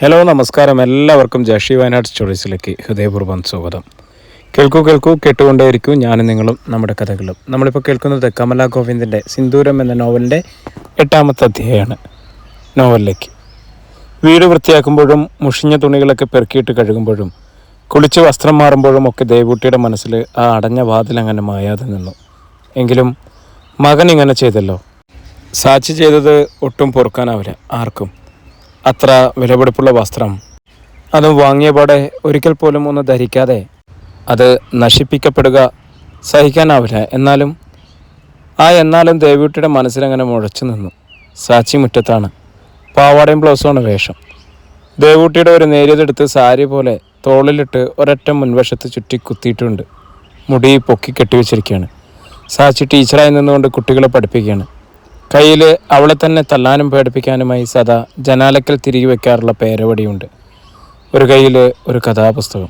Hello നമസ്കാരം, എല്ലാവർക്കും ജഷി വയനാട് സ്റ്റോറീസിലേക്ക് ഹൃദയപൂർവ്വം സ്വാഗതം. കേൾക്കൂ കേട്ടുകൊണ്ടേയിരിക്കൂ ഞാനും നിങ്ങളും നമ്മുടെ കഥകളും. നമ്മളിപ്പോൾ കേൾക്കുന്നത് കമല ഗോവിന്ദിൻ്റെ സിന്ദൂരം എന്ന നോവലിൻ്റെ 8ാമത്തെ അധ്യായമാണ്. നോവലിലേക്ക് വീട് വൃത്തിയാക്കുമ്പോഴും മുഷിഞ്ഞ തുണികളൊക്കെ പെറുക്കിയിട്ട് കഴുകുമ്പോഴും കുളിച്ച് വസ്ത്രം മാറുമ്പോഴും ഒക്കെ ദേവൂട്ടിയുടെ മനസ്സിൽ ആ അടഞ്ഞ വാതിൽ അങ്ങനെ മായാതെ നിന്നു. എങ്കിലും മകൻ ഇങ്ങനെ ചെയ്തല്ലോ. സാക്ഷി ചെയ്തത് ഒട്ടും പൊറുക്കാനാവില്ല ആർക്കും. അത്ര വിലപിടിപ്പുള്ള വസ്ത്രം, അതും വാങ്ങിയപാടെ ഒരിക്കൽ പോലും ഒന്ന് ധരിക്കാതെ അത് നശിപ്പിക്കപ്പെടുക സഹിക്കാനാവില്ല. എന്നാലും ദേവിയുടെ മനസ്സിലങ്ങനെ മുഴച്ചു നിന്നു. സാക്ഷി മുറ്റത്താണ്. പാവാടയും ബ്ലൗസുമാണ് വേഷം. ദേവൂട്ടിയുടെ ഒരു നേരിയതെടുത്ത് സാരി പോലെ തോളിലിട്ട് ഒരൊറ്റ മുൻവശത്ത് ചുറ്റി കുത്തിയിട്ടുണ്ട്. മുടി പൊക്കി കെട്ടിവെച്ചിരിക്കുകയാണ്. സാക്ഷി ടീച്ചറായി നിന്നുകൊണ്ട് കുട്ടികളെ പഠിപ്പിക്കുകയാണ്. കയ്യിൽ അവളെ തന്നെ തല്ലാനും പേടിപ്പിക്കാനുമായി സദാ ജനാലക്കൽ തിരികെ വയ്ക്കാറുള്ള പേരവടിയുണ്ട്. ഒരു കയ്യിൽ ഒരു കഥാപുസ്തകം.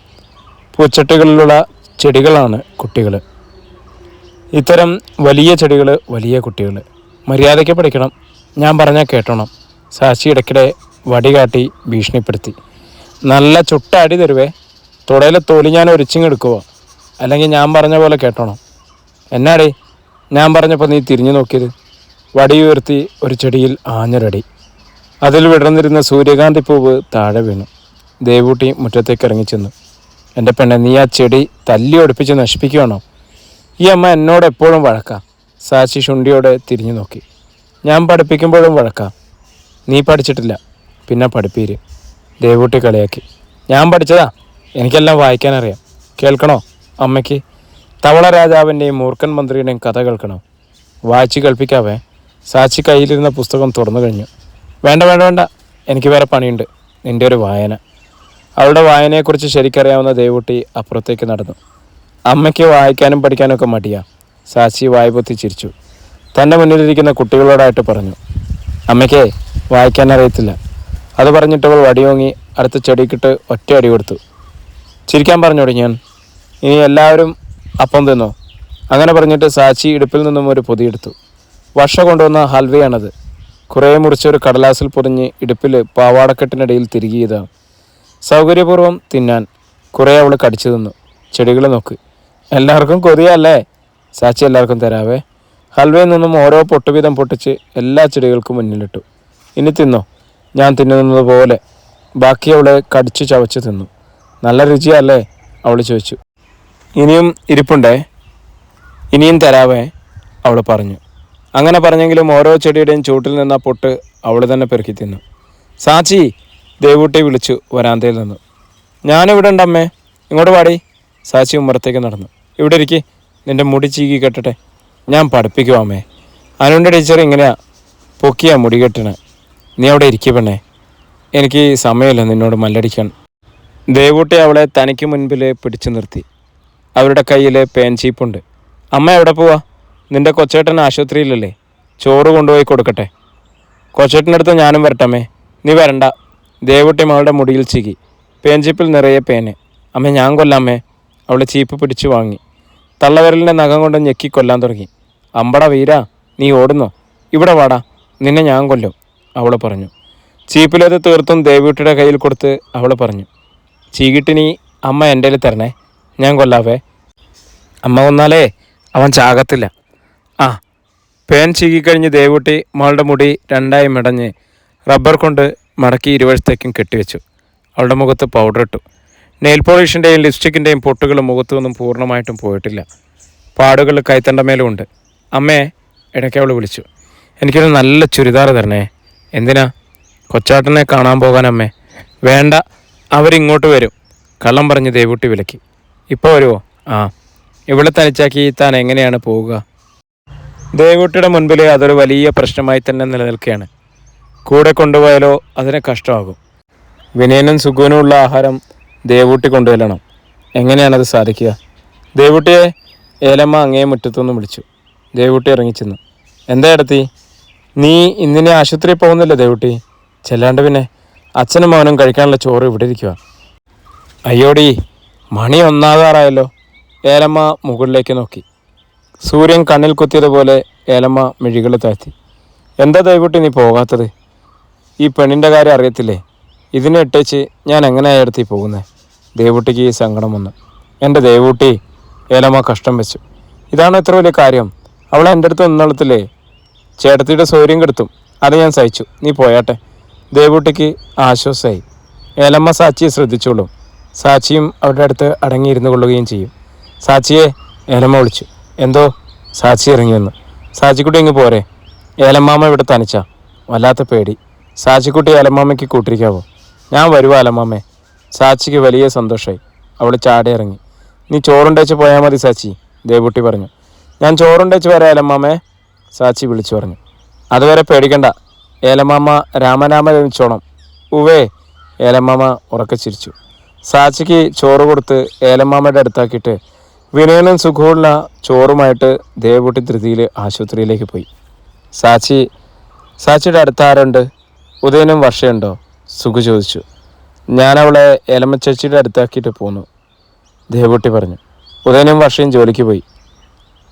പൂച്ചട്ടികളിലുള്ള ചെടികളാണ് കുട്ടികൾ. ഇത്തരം വലിയ ചെടികൾ വലിയ കുട്ടികൾ. മര്യാദയ്ക്ക് പഠിക്കണം, ഞാൻ പറഞ്ഞാൽ കേട്ടോണം. സാക്ഷി ഇടയ്ക്കിടെ വടി കാട്ടി ഭീഷണിപ്പെടുത്തി. നല്ല ചുട്ട അടി തരുവേ, തുടയിലെ തോലി ഞാൻ ഒരിച്ചിങ്ങെടുക്കുവോ, അല്ലെങ്കിൽ ഞാൻ പറഞ്ഞ പോലെ കേട്ടോണം. എന്നാടേ ഞാൻ പറഞ്ഞപ്പോൾ നീ തിരിഞ്ഞു നോക്കിയത്? വടിയുയർത്തി ഒരു ചെടിയിൽ ആഞ്ഞൊരടി. അതിൽ വിടർന്നിരുന്ന സൂര്യകാന്തി പൂവ് താഴെ വീണു. ദേവൂട്ടി മുറ്റത്തേക്ക് ഇറങ്ങിച്ചെന്നു. എൻ്റെ പെണ്ണെ, നീ ആ ചെടി തല്ലി ഒടിപ്പിച്ച് നശിപ്പിക്കുകയാണോ? ഈ അമ്മ എന്നോട് എപ്പോഴും വഴക്കാം. സാക്ഷി ശുണ്ടിയോടെ തിരിഞ്ഞു നോക്കി. ഞാൻ പഠിപ്പിക്കുമ്പോഴും വഴക്കാം. നീ പഠിച്ചിട്ടില്ല, പിന്നെ പഠിപ്പീര്. ദേവൂട്ടി കളിയാക്കി. ഞാൻ പഠിച്ചതാ, എനിക്കെല്ലാം വായിക്കാനറിയാം. കേൾക്കണോ അമ്മയ്ക്ക്? തവള രാജാവിൻ്റെയും മൂർഖൻ മന്ത്രിയുടെയും കഥ കേൾക്കണോ? വായിച്ച് കേൾപ്പിക്കാവേ. സാക്ഷി കയ്യിലിരുന്ന പുസ്തകം തുറന്നു കഴിഞ്ഞു. വേണ്ട, എനിക്ക് വേറെ പണിയുണ്ട്. നിൻ്റെ ഒരു വായന. അവളുടെ വായനയെക്കുറിച്ച് ശരിക്കറിയാവുന്ന ദേവൂട്ടി അപ്പുറത്തേക്ക് നടന്നു. അമ്മയ്ക്ക് വായിക്കാനും പഠിക്കാനും ഒക്കെ മടിയാ. സാക്ഷി വായ്പൊത്തി ചിരിച്ചു. തൻ്റെ മുന്നിലിരിക്കുന്ന കുട്ടികളോടായിട്ട് പറഞ്ഞു, അമ്മയ്ക്ക് വായിക്കാൻ അറിയത്തില്ല. അത് പറഞ്ഞിട്ടവൾ വടിയോങ്ങി അടുത്ത ചെടിക്കിട്ട് ഒറ്റ അടി കൊടുത്തു. ചിരിക്കാൻ പറഞ്ഞോടി ഞാൻ. ഇനി എല്ലാവരും അപ്പം തിന്നോ? അങ്ങനെ പറഞ്ഞിട്ട് സാക്ഷി ഇടുപ്പിൽ നിന്നും ഒരു പൊതിയെടുത്തു. വർഷ കൊണ്ടുവന്ന ഹൽവയാണത്. കുറേ മുറിച്ചൊരു കടലാസിൽ പൊതിഞ്ഞ് ഇടുപ്പിൽ പാവാടക്കെട്ടിനിടയിൽ തിരികെ ചെയ്താണ്. സൗകര്യപൂർവ്വം തിന്നാൻ. കുറേ അവൾ കടിച്ചു തിന്നു. ചെടികൾ നോക്ക്. എല്ലാവർക്കും കൊതിയല്ലേ? സാക്ഷി എല്ലാവർക്കും തരാവേ. ഹൽവയിൽ നിന്നും ഓരോ പൊട്ടുവീതം പൊട്ടിച്ച് എല്ലാ ചെടികൾക്കും മുന്നിലിട്ടു. ഇനി തിന്നോ, ഞാൻ തിന്നുന്നത് പോലെ. ബാക്കി അവളെ കടിച്ചു ചവച്ച് തിന്നു. നല്ല രുചിയല്ലേ? അവൾ ചോദിച്ചു. ഇനിയും ഇരിപ്പുണ്ടേ? ഇനിയും തരാവേ, അവൾ പറഞ്ഞു. അങ്ങനെ പറഞ്ഞെങ്കിലും ഓരോ ചെടിയുടെയും ചൂട്ടിൽ നിന്ന പൊട്ട് അവൾ തന്നെ പെറുക്കി തിന്നു. സാക്ഷി, ദേവൂട്ടി വിളിച്ചു വരാന്തയിൽ നിന്നു. ഞാനിവിടെ ഉണ്ടമ്മേ, ഇങ്ങോട്ട് പാടി. സാക്ഷി ഉമ്മറത്തേക്ക് നടന്നു. ഇവിടെ ഇരിക്കി, നിൻ്റെ മുടി ചീകി കെട്ടട്ടെ. ഞാൻ പഠിപ്പിക്കും അമ്മേ. അനുവിൻ്റെ ടീച്ചർ ഇങ്ങനെയാ പൊക്കിയാ മുടി കെട്ടണേ. നീ അവിടെ ഇരിക്കുക പെണ്ണേ, എനിക്ക് സമയമില്ല നിന്നോട് മല്ലടിക്കാൻ. ദേവൂട്ടി അവളെ തനിക്ക് മുൻപിൽ പിടിച്ചു നിർത്തി. അവരുടെ കയ്യിൽ പേൻ ചീപ്പുണ്ട്. അമ്മ എവിടെ പോവാ? നിൻ്റെ കൊച്ചേട്ടൻ ആശുപത്രിയിലല്ലേ? ചോറ് കൊണ്ടുപോയി കൊടുക്കട്ടെ. കൊച്ചേട്ടൻ്റെ അടുത്ത് ഞാനും വരട്ടമ്മേ. നീ വരണ്ട. ദേവൂട്ടി മകളുടെ മുടിയിൽ ചീകി. പേൻചീപ്പിൽ നിറയെ പേന്. അമ്മേ ഞാൻ കൊല്ലാമേ. അവൾ ചീപ്പ് പിടിച്ചു വാങ്ങി. തള്ളവിരലിൻ്റെ നഖം കൊണ്ട് ഞെക്കി കൊല്ലാൻ തുടങ്ങി. അമ്പട വീരാ, നീ ഓടുന്നോ? ഇവിടെ വാടാ, നിന്നെ ഞാൻ കൊല്ലും, അവൾ പറഞ്ഞു. ചീപ്പിലത് തീർത്തും ദേവൂട്ടിയുടെ കയ്യിൽ കൊടുത്ത് അവൾ പറഞ്ഞു, ചീകിട്ടിനി അമ്മ എൻ്റെ കയ്യിൽ തരണേ, ഞാൻ കൊല്ലാവേ. അമ്മ കൊന്നാലേ അവൻ ചാകത്തില്ല. ആ. പേൻ ചീകിക്കഴിഞ്ഞ് ദേവൂട്ടി മകളുടെ മുടി രണ്ടായി മിടഞ്ഞ് റബ്ബർ കൊണ്ട് മടക്കി ഇരുവശത്തേക്കും കെട്ടിവെച്ചു. അവളുടെ മുഖത്ത് പൗഡർ ഇട്ടു. നെയിൽ പോളിഷിൻ്റെയും ലിപ്സ്റ്റിക്കിൻ്റെയും പൊട്ടുകൾ മുഖത്തൊന്നും പൂർണ്ണമായിട്ടും പോയിട്ടില്ല. പാടുകൾ കൈത്തണ്ടമേലും ഉണ്ട്. അമ്മേ, ഇടയ്ക്ക് അവൾ വിളിച്ചു. എനിക്കൊരു നല്ല ചുരിദാർ തരണേ. എന്തിനാ? കൊച്ചാട്ടനെ കാണാൻ പോകാൻ അമ്മേ. വേണ്ട, അവരിങ്ങോട്ട് വരും, കള്ളം പറഞ്ഞ് ദേവൂട്ടി വിലക്കി. ഇപ്പോൾ വരുമോ? ആ. ഇവിടെ തനിച്ചാക്കി താൻ എങ്ങനെയാണ് പോവുക? ദേവൂട്ടിയുടെ മുൻപിൽ അതൊരു വലിയ പ്രശ്നമായി തന്നെ നിലനിൽക്കുകയാണ്. കൂടെ കൊണ്ടുപോയാലോ അതിന് കഷ്ടമാകും. വിനയനും സുഖനുമുള്ള ആഹാരം ദേവൂട്ടി കൊണ്ടുവരണം. എങ്ങനെയാണത് സാധിക്കുക? ദേവൂട്ടിയെ ഏലമ്മ അങ്ങേ മുറ്റത്തുനിന്ന് വിളിച്ചു. ദേവൂട്ടി ഇറങ്ങിച്ചെന്നു. എന്താ ഇടത്തി? നീ ഇന്നിനെ ആശുപത്രിയിൽ പോകുന്നില്ല ദേവൂട്ടി? ചെല്ലാണ്ട് പിന്നെ. അച്ഛനും മകനും കഴിക്കാനുള്ള ചോറ് ഇവിടെ ഇരിക്കുക. അയ്യോടി, മണി 1 ഏലമ്മ മുകളിലേക്ക് നോക്കി. സൂര്യൻ കണ്ണിൽ കുത്തിയതുപോലെ ഏലമ്മ മിഴികൾ താഴ്ത്തി. എന്താ ദേവൂട്ടി നീ പോകാത്തത്? ഈ പെണ്ണിൻ്റെ കാര്യം അറിയത്തില്ലേ? ഇതിനെ ഇട്ടേച്ച് ഞാൻ എങ്ങനെയാ എടുത്തി പോകുന്നത്? ദേവൂട്ടിക്ക് സങ്കടം വന്നു. എൻ്റെ ദേവൂട്ടി, ഏലമ്മ കഷ്ടം വെച്ചു. ഇതാണ് എത്ര വലിയ കാര്യം. അവളെ എൻ്റെ അടുത്ത് നിന്നളത്തില്ലേ? ചേട്ടത്തിയുടെ സൗകര്യം കെടുത്തും. അത് ഞാൻ സഹിച്ചു. നീ പോയാട്ടെ. ദേവൂട്ടിക്ക് ആശ്വാസമായി. ഏലമ്മ സാച്ചിയെ ശ്രദ്ധിച്ചോളും. സാച്ചിയും അവരുടെ അടുത്ത് അടങ്ങിയിരുന്നു കൊള്ളുകയും ചെയ്യും. സാച്ചിയെ ഏലമ്മ വിളിച്ചു. എന്തോ? സാച്ചി ഇറങ്ങി വന്നു. സാച്ചിക്കുട്ടി ഇങ്ങ് പോരെ. ഏലമ്മാമ്മ ഇവിടെ തനിച്ചാ. വല്ലാത്ത പേടി. സാച്ചിക്കുട്ടി ഏലമ്മാമ്മയ്ക്ക് കൂട്ടിരിക്കാവോ? ഞാൻ വരുവാ ഏലമ്മാമ്മേ. സാച്ചിക്ക് വലിയ സന്തോഷമായി. അവൾ ചാടി ഇറങ്ങി. നീ ചോറുണ്ടേച്ച് പോയാൽ മതി സാച്ചി, ദേവൂട്ടി പറഞ്ഞു. ഞാൻ ചോറുണ്ടേച്ച് വരാം ഏലമ്മാമ്മേ, സാച്ചി വിളിച്ചു പറഞ്ഞു. അതുവരെ പേടിക്കണ്ട. ഏലമ്മാമ്മ രാമനാമ ജപിച്ചോണം. ഉവേ, ഏലമ്മാമ്മ ഉറക്കെ ചിരിച്ചു. സാച്ചിക്ക് ചോറ് കൊടുത്ത് ഏലമ്മാമ്മയുടെ അടുത്താക്കിയിട്ട് വിനയനും സുഖമുള്ള ചോറുമായിട്ട് ദേവൂട്ടി ധൃതിയിൽ ആശുപത്രിയിലേക്ക് പോയി. സാച്ചിയുടെ അടുത്ത് ആരുണ്ട്? ഉദയനും വർഷയുണ്ടോ? സുഖു ചോദിച്ചു. ഞാനവളെ ഏലമ്മ ചേച്ചിയുടെ അടുത്താക്കിയിട്ട് പോന്നു, ദേവൂട്ടി പറഞ്ഞു. ഉദയനും വർഷയും ജോലിക്ക് പോയി.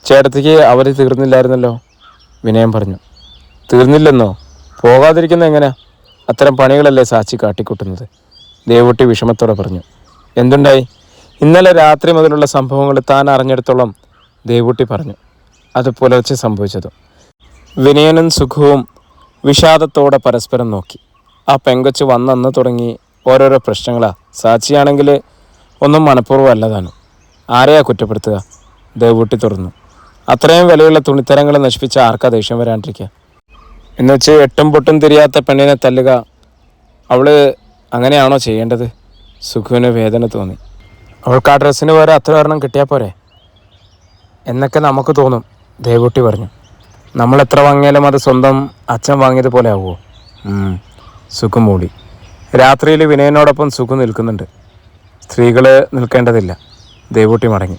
ചേട്ടത്തിക്ക് അവധി തീർന്നില്ലായിരുന്നല്ലോ, വിനയം പറഞ്ഞു. തീർന്നില്ലെന്നോ? പോകാതിരിക്കുന്ന എങ്ങനെയാ? അത്തരം പണികളല്ലേ സാച്ചി കാട്ടിക്കൂട്ടുന്നത്, ദേവൂട്ടി വിഷമത്തോടെ പറഞ്ഞു. എന്തുണ്ടായി? ഇന്നലെ രാത്രി മുതലുള്ള സംഭവങ്ങൾ താൻ അറിഞ്ഞിടത്തോളം, ദേവൂട്ടി പറഞ്ഞു. അത് പുലർച്ചെ സംഭവിച്ചതും. വിനയനും സുഖവും വിഷാദത്തോടെ പരസ്പരം നോക്കി. ആ പെങ്കൊച്ച് വന്നന്ന് തുടങ്ങി ഓരോരോ പ്രശ്നങ്ങളാ. സാച്ചിയാണെങ്കിൽ ഒന്നും മനഃപൂർവ്വമല്ലതാണ്. ആരെയാ കുറ്റപ്പെടുത്തുക? ദേവൂട്ടി തുറന്നു. അത്രയും വിലയുള്ള തുണിത്തരങ്ങൾ നശിപ്പിച്ച ആർക്കാ ദേഷ്യം വരാണ്ടിരിക്കുക? എന്നുവെച്ച് എട്ടും പൊട്ടും തിരിയാത്ത പെണ്ണിനെ തല്ലുക, അവള് അങ്ങനെയാണോ ചെയ്യേണ്ടത്? സുഖുവിന് വേദന തോന്നി. അവൾക്ക് ആ ഡ്രസ്സിന് വേറെ അത്ര ഒരെണ്ണം കിട്ടിയാൽ പോരെ എന്നൊക്കെ നമുക്ക് തോന്നും, ദേവൂട്ടി പറഞ്ഞു. നമ്മൾ എത്ര വാങ്ങിയാലും അത് സ്വന്തം അച്ഛൻ വാങ്ങിയതുപോലെ ആവുമോ? സുഖു മൂടി. രാത്രിയിൽ വിനയനോടൊപ്പം സുഖു നിൽക്കുന്നുണ്ട്. സ്ത്രീകൾ നിൽക്കേണ്ടതില്ല, ദേവൂട്ടി മടങ്ങി.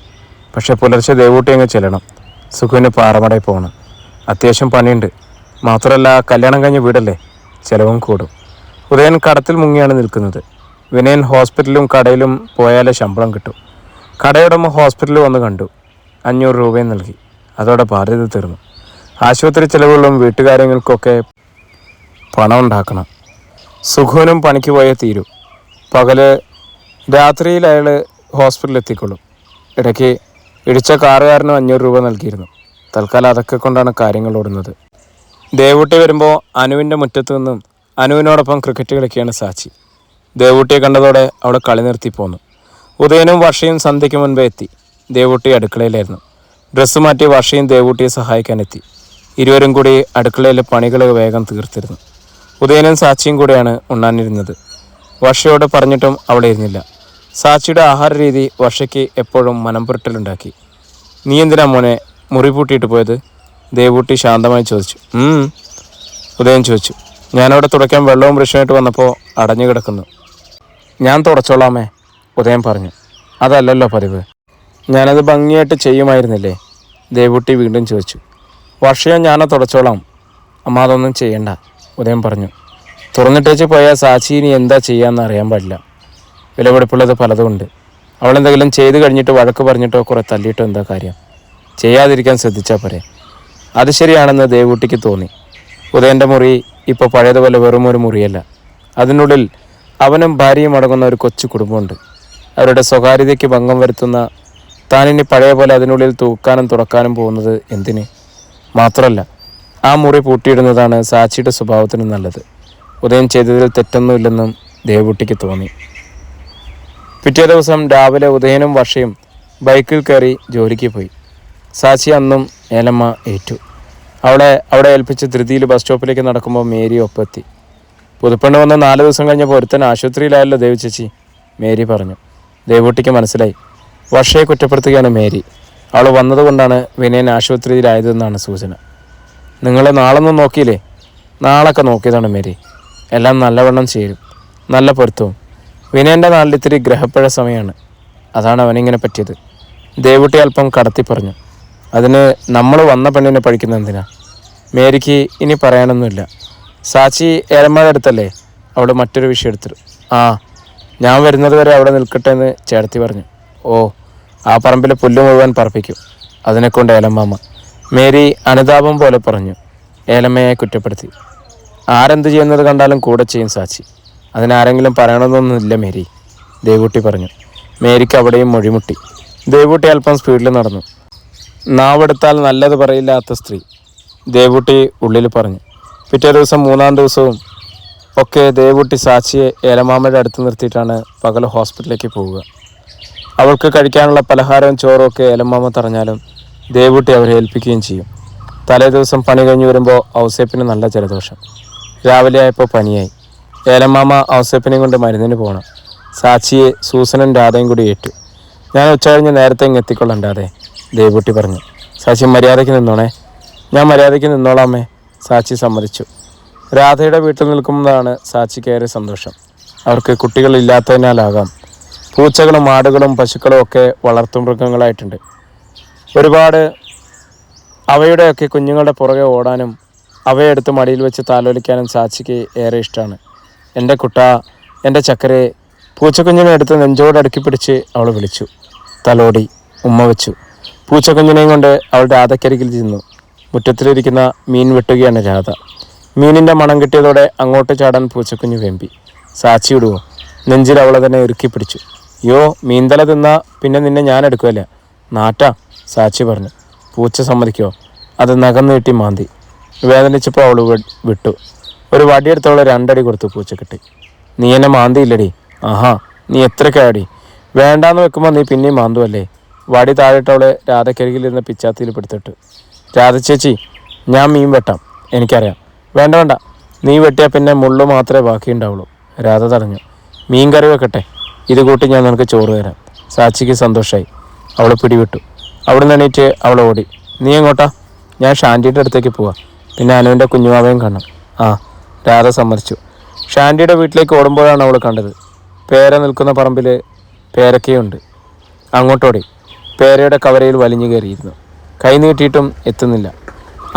പക്ഷെ പുലർച്ചെ ദേവൂട്ടി അങ്ങ് ചെല്ലണം. സുഖുവിന് പാറമടയിൽ പോകണം. അത്യാവശ്യം പണിയുണ്ട്. മാത്രമല്ല കല്യാണം കഴിഞ്ഞ വീടല്ലേ, ചിലവും കൂടും. ഉദയൻ കടത്തിൽ മുങ്ങിയാണ് നിൽക്കുന്നത്. വിനയൻ ഹോസ്പിറ്റലിലും കടയിലും പോയാലേ ശമ്പളം കിട്ടും. കടയുടമ ഹോസ്പിറ്റലിൽ വന്ന് കണ്ടു. 500 രൂപയും നൽകി. അതോടെ ബാധ്യത തീർന്നു. ആശുപത്രി ചിലവുകളും വീട്ടുകാര്യങ്ങൾക്കൊക്കെ പണം ഉണ്ടാക്കണം. സുഖുവിനും പണിക്ക് പോയേ തീരൂ. രാത്രിയിൽ അയാൾ ഹോസ്പിറ്റലിൽ എത്തിക്കൊള്ളും. ഇടയ്ക്ക് ഇടിച്ച കാറുകാരനും 500 രൂപ നൽകിയിരുന്നു. തൽക്കാലം അതൊക്കെ കൊണ്ടാണ് കാര്യങ്ങൾ ഓടുന്നത്. ദേവൂട്ടി വരുമ്പോൾ അനുവിൻ്റെ മുറ്റത്ത് നിന്നും അനുവിനോടൊപ്പം ക്രിക്കറ്റ് കളിക്കുകയാണ് സാച്ചി. ദേവൂട്ടിയെ കണ്ടതോടെ അവിടെ കളി നിർത്തി പോന്നു. ഉദയനും വർഷയും സന്ധ്യയ്ക്ക് മുൻപേ എത്തി. ദേവൂട്ടി അടുക്കളയിലായിരുന്നു. ഡ്രസ്സ് മാറ്റി വർഷയും ദേവൂട്ടിയെ സഹായിക്കാനെത്തി. ഇരുവരും കൂടി അടുക്കളയിലെ പണികൾ വേഗം തീർത്തിരുന്നു. ഉദയനും സാച്ചിയും കൂടെയാണ് ഉണ്ണാനിരുന്നത്. വർഷയോട് പറഞ്ഞിട്ടും അവിടെ ഇരുന്നില്ല. സാച്ചിയുടെ ആഹാര രീതി വർഷയ്ക്ക് എപ്പോഴും മനം പുരട്ടലുണ്ടാക്കി. നീ എന്തിനാ മോനെ മുറി പൂട്ടിയിട്ട് പോയത്? ദേവൂട്ടി ശാന്തമായി ചോദിച്ചു. ഉദയൻ ചോദിച്ചു. ഞാനവിടെ തുടയ്ക്കാൻ വെള്ളവും ബ്രഷുമായിട്ട് വന്നപ്പോൾ അടഞ്ഞു കിടക്കുന്നു. ഞാൻ തുടച്ചോളാമേ, ഉദയൻ പറഞ്ഞു. അതല്ലല്ലോ പതിവ്. ഞാനത് ഭംഗിയായിട്ട് ചെയ്യുമായിരുന്നില്ലേ, ദേവൂട്ടി വീണ്ടും ചോദിച്ചു. വർഷയോ ഞാനോ തുടച്ചോളാം, അമ്മ അതൊന്നും ചെയ്യണ്ട, ഉദയൻ പറഞ്ഞു. തുറന്നിട്ടേച്ച് പോയാൽ സാച്ചി ഇനി എന്താ ചെയ്യാമെന്ന് അറിയാൻ പാടില്ല. വിലപിടിപ്പുള്ളത് പലതുമുണ്ട്. അവളെന്തെങ്കിലും ചെയ്ത് കഴിഞ്ഞിട്ട് വഴക്ക് പറഞ്ഞിട്ടോ കുറെ തല്ലിയിട്ടോ എന്താ കാര്യം? ചെയ്യാതിരിക്കാൻ ശ്രദ്ധിച്ചാൽ പോരെ. അത് ശരിയാണെന്ന് ദേവൂട്ടിക്ക് തോന്നി. ഉദയൻ്റെ മുറി ഇപ്പോൾ പഴയതുപോലെ വെറും ഒരു മുറിയല്ല. അതിനുള്ളിൽ അവനും ഭാര്യയും അടങ്ങുന്ന ഒരു കൊച്ചു കുടുംബമുണ്ട്. അവരുടെ സ്വകാര്യതയ്ക്ക് ഭംഗം വരുത്തുന്ന താനിനി പഴയ പോലെ അതിനുള്ളിൽ തൂക്കാനും തുറക്കാനും പോകുന്നത് എന്തിന്? മാത്രമല്ല ആ മുറി പൂട്ടിയിടുന്നതാണ് സാച്ചിയുടെ സ്വഭാവത്തിന് നല്ലത്. ഉദയൻ ചെയ്തതിൽ തെറ്റൊന്നുമില്ലെന്നും ദേവൂട്ടിക്ക് തോന്നി. പിറ്റേ ദിവസം രാവിലെ ഉദയനും വർഷയും ബൈക്കിൽ കയറി ജോലിക്ക് പോയി. സാച്ചി അന്നും ഏലമ്മ ഏറ്റു. അവിടെ ഏൽപ്പിച്ച് ധൃതിയിൽ ബസ് സ്റ്റോപ്പിലേക്ക് നടക്കുമ്പോൾ മേരി ഒപ്പെത്തി. പുതുപ്പെണ്ണ് വന്ന് 4 ദിവസം കഴിഞ്ഞപ്പോൾ ഒരുത്തൻ ആശുപത്രിയിലായല്ലോ ദേവി ചേച്ചി, മേരി പറഞ്ഞു. ദേവൂട്ടിക്ക് മനസ്സിലായി. വർഷയെ കുറ്റപ്പെടുത്തുകയാണ് മേരി. അവൾ വന്നതുകൊണ്ടാണ് വിനയൻ ആശുപത്രിയിലായതെന്നാണ് സൂചന. നിങ്ങൾ നാളൊന്നും നോക്കിയില്ലേ? നാളൊക്കെ നോക്കിയതാണ് മേരി. എല്ലാം നല്ലവണ്ണം ചേരും, നല്ല പൊരുത്തവും. വിനയൻ്റെ നാളിൽ ഇത്തിരി ഗ്രഹപ്പഴ സമയമാണ്. അതാണ് അവനിങ്ങനെ പറ്റിയത്, ദേവൂട്ടി അല്പം കടത്തി പറഞ്ഞു. അതിന് നമ്മൾ വന്ന പെണ്ണിനെ പഠിക്കുന്ന എന്തിനാ? മേരിക്ക് ഇനി പറയാനൊന്നുമില്ല. സാച്ചി ഏലമ്മയുടെ അടുത്തല്ലേ? അവൾ മറ്റൊരു വിഷയം എടുത്തിട്ടു. ഞാൻ വരുന്നത് വരെ അവിടെ നിൽക്കട്ടെ എന്ന് ചേർത്തി പറഞ്ഞു. ഓ, ആ പറമ്പിൽ പുല്ല് മുഴുവൻ പറപ്പിക്കും അതിനെക്കൊണ്ട് ഏലമ്മാമ്മ, മേരി അനുതാപം പോലെ പറഞ്ഞു. ഏലമ്മയെ കുറ്റപ്പെടുത്തി. ആരെന്ത് ചെയ്യുന്നത് കണ്ടാലും കൂടെ ചെയ്യും സാച്ചി. അതിനാരെങ്കിലും പറയണമെന്നൊന്നുമില്ല മേരി, ദേവൂട്ടി പറഞ്ഞു. മേരിക്ക് അവിടെയും മൊഴിമുട്ടി. ദേവൂട്ടി അല്പം സ്പീഡിൽ നടന്നു. നാവെടുത്താൽ നല്ലത് പറയില്ലാത്ത സ്ത്രീ, ദേവൂട്ടി ഉള്ളിൽ പറഞ്ഞു. പിറ്റേ ദിവസം 3-ാം ദിവസവും ഒക്കെ ദേവൂട്ടി സാക്ഷിയെ ഏലമാമയുടെ അടുത്ത് നിർത്തിയിട്ടാണ് പകൽ ഹോസ്പിറ്റലിലേക്ക് പോവുക. അവൾക്ക് കഴിക്കാനുള്ള പലഹാരവും ചോറും ഒക്കെ ഏലമാമ തറഞ്ഞാലും ദേവൂട്ടി അവരെ ഏൽപ്പിക്കുകയും ചെയ്യും. തലേ ദിവസം പണി കഴിഞ്ഞ് വരുമ്പോൾ ഔസേപ്പിന് നല്ല ജലദോഷം. രാവിലെ ആയപ്പോൾ പനിയായി. ഏലമാമ ഔസേപ്പിനെയും കൊണ്ട് മരുന്നിന് പോകണം. സാക്ഷിയെ സൂസനും രാധയും കൂടി ഏറ്റു. ഞാൻ ഉച്ചകഴിഞ്ഞ് നേരത്തെ ഇങ്ങ് എത്തിക്കൊള്ളണ്ടാതെ, ദേവൂട്ടി പറഞ്ഞു. സാക്ഷി മര്യാദയ്ക്ക് നിന്നോണേ. ഞാൻ മര്യാദയ്ക്ക് നിന്നോളാമേ, സാക്ഷി സമ്മതിച്ചു. രാധയുടെ വീട്ടിൽ നിൽക്കുമ്പോഴാണ് സാക്ഷിക്കേറെ സന്തോഷം. അവർക്ക് കുട്ടികളില്ലാത്തതിനാലാകാം പൂച്ചകളും ആടുകളും പശുക്കളും ഒക്കെ വളർത്തുമൃഗങ്ങളായിട്ടുണ്ട്. ഒരുപാട് അവയുടെയൊക്കെ കുഞ്ഞുങ്ങളുടെ പുറകെ ഓടാനും അവയെടുത്ത് മടിയിൽ വെച്ച് താലോലിക്കാനും സാക്ഷിക്ക് ഏറെ ഇഷ്ടമാണ്. എൻ്റെ കുട്ടാ, എൻ്റെ ചക്കരെ, പൂച്ചക്കുഞ്ഞിനെ എടുത്ത് നെഞ്ചോട് അടുക്കി പിടിച്ച് അവൾ വിളിച്ചു. തലോടി ഉമ്മ വെച്ചു. പൂച്ചക്കുഞ്ഞിനെയും കൊണ്ട് അവൾ രാധക്കരികിൽ ചെന്നു. മുറ്റത്തിലിരിക്കുന്ന മീൻ വെട്ടുകയാണ് രാധ. മീനിൻ്റെ മണം കിട്ടിയതോടെ അങ്ങോട്ട് ചാടാൻ പൂച്ചക്കുഞ്ഞ് വെമ്പി. സാക്ഷി ഇടുവോ? നെഞ്ചിൽ അവളെ തന്നെ ഇറുക്കി പിടിച്ചു. യോ, മീൻതല തിന്നാ പിന്നെ നിന്നെ ഞാൻ എടുക്കുമല്ല, നാട്ടാ, സാക്ഷി പറഞ്ഞു. പൂച്ച സമ്മതിക്കോ? അത് നഖം നീട്ടി മാന്തി. വേദനിച്ചപ്പോൾ അവൾ വിട്ടു. ഒരു വടിയെടുത്തവളെ 2 അടി കൊടുത്തു പൂച്ചക്കെട്ടി. നീ എന്നെ മാന്തിയില്ലടി. ആഹാ, നീ എത്രക്കാടി? വേണ്ടാന്ന് വെക്കുമ്പോൾ നീ പിന്നെയും മാന്തുവല്ലേ. വടി താഴെട്ടവളെ രാധക്കരികിലിരുന്ന പിച്ചാത്തിയിൽ പിടുത്തിട്ടു. രാധ ചേച്ചി, ഞാൻ മീൻ വെട്ടാം, എനിക്കറിയാം. വേണ്ട വേണ്ട, നീ വെട്ടിയാൽ പിന്നെ മുള്ളു മാത്രമേ ബാക്കിയുണ്ടാവുള്ളൂ, രാധ തടഞ്ഞു. മീൻ കറി വെക്കട്ടെ, ഇത് കൂട്ടി ഞാൻ നിനക്ക് ചോറ് തരാം. സാക്ഷിക്ക് സന്തോഷമായി. അവൾ പിടിവിട്ടു. അവിടെ നിന്ന് എണീറ്റ് അവൾ ഓടി. നീ എങ്ങോട്ടാ? ഞാൻ ഷാൻറ്റിയുടെ അടുത്തേക്ക് പോവാം, പിന്നെ അനുവിൻ്റെ കുഞ്ഞുമാവയും കാണാം. ആ, രാധ സമ്മതിച്ചു. ഷാൻറ്റിയുടെ വീട്ടിലേക്ക് ഓടുമ്പോഴാണ് അവൾ കണ്ടത്. പേര നിൽക്കുന്ന പറമ്പിൽ പേരക്കയുണ്ട്. അങ്ങോട്ടോടി. പേരയുടെ കവരയിൽ വലിഞ്ഞു കയറിയിരുന്നു. കൈ നീട്ടിയിട്ടും എത്തുന്നില്ല.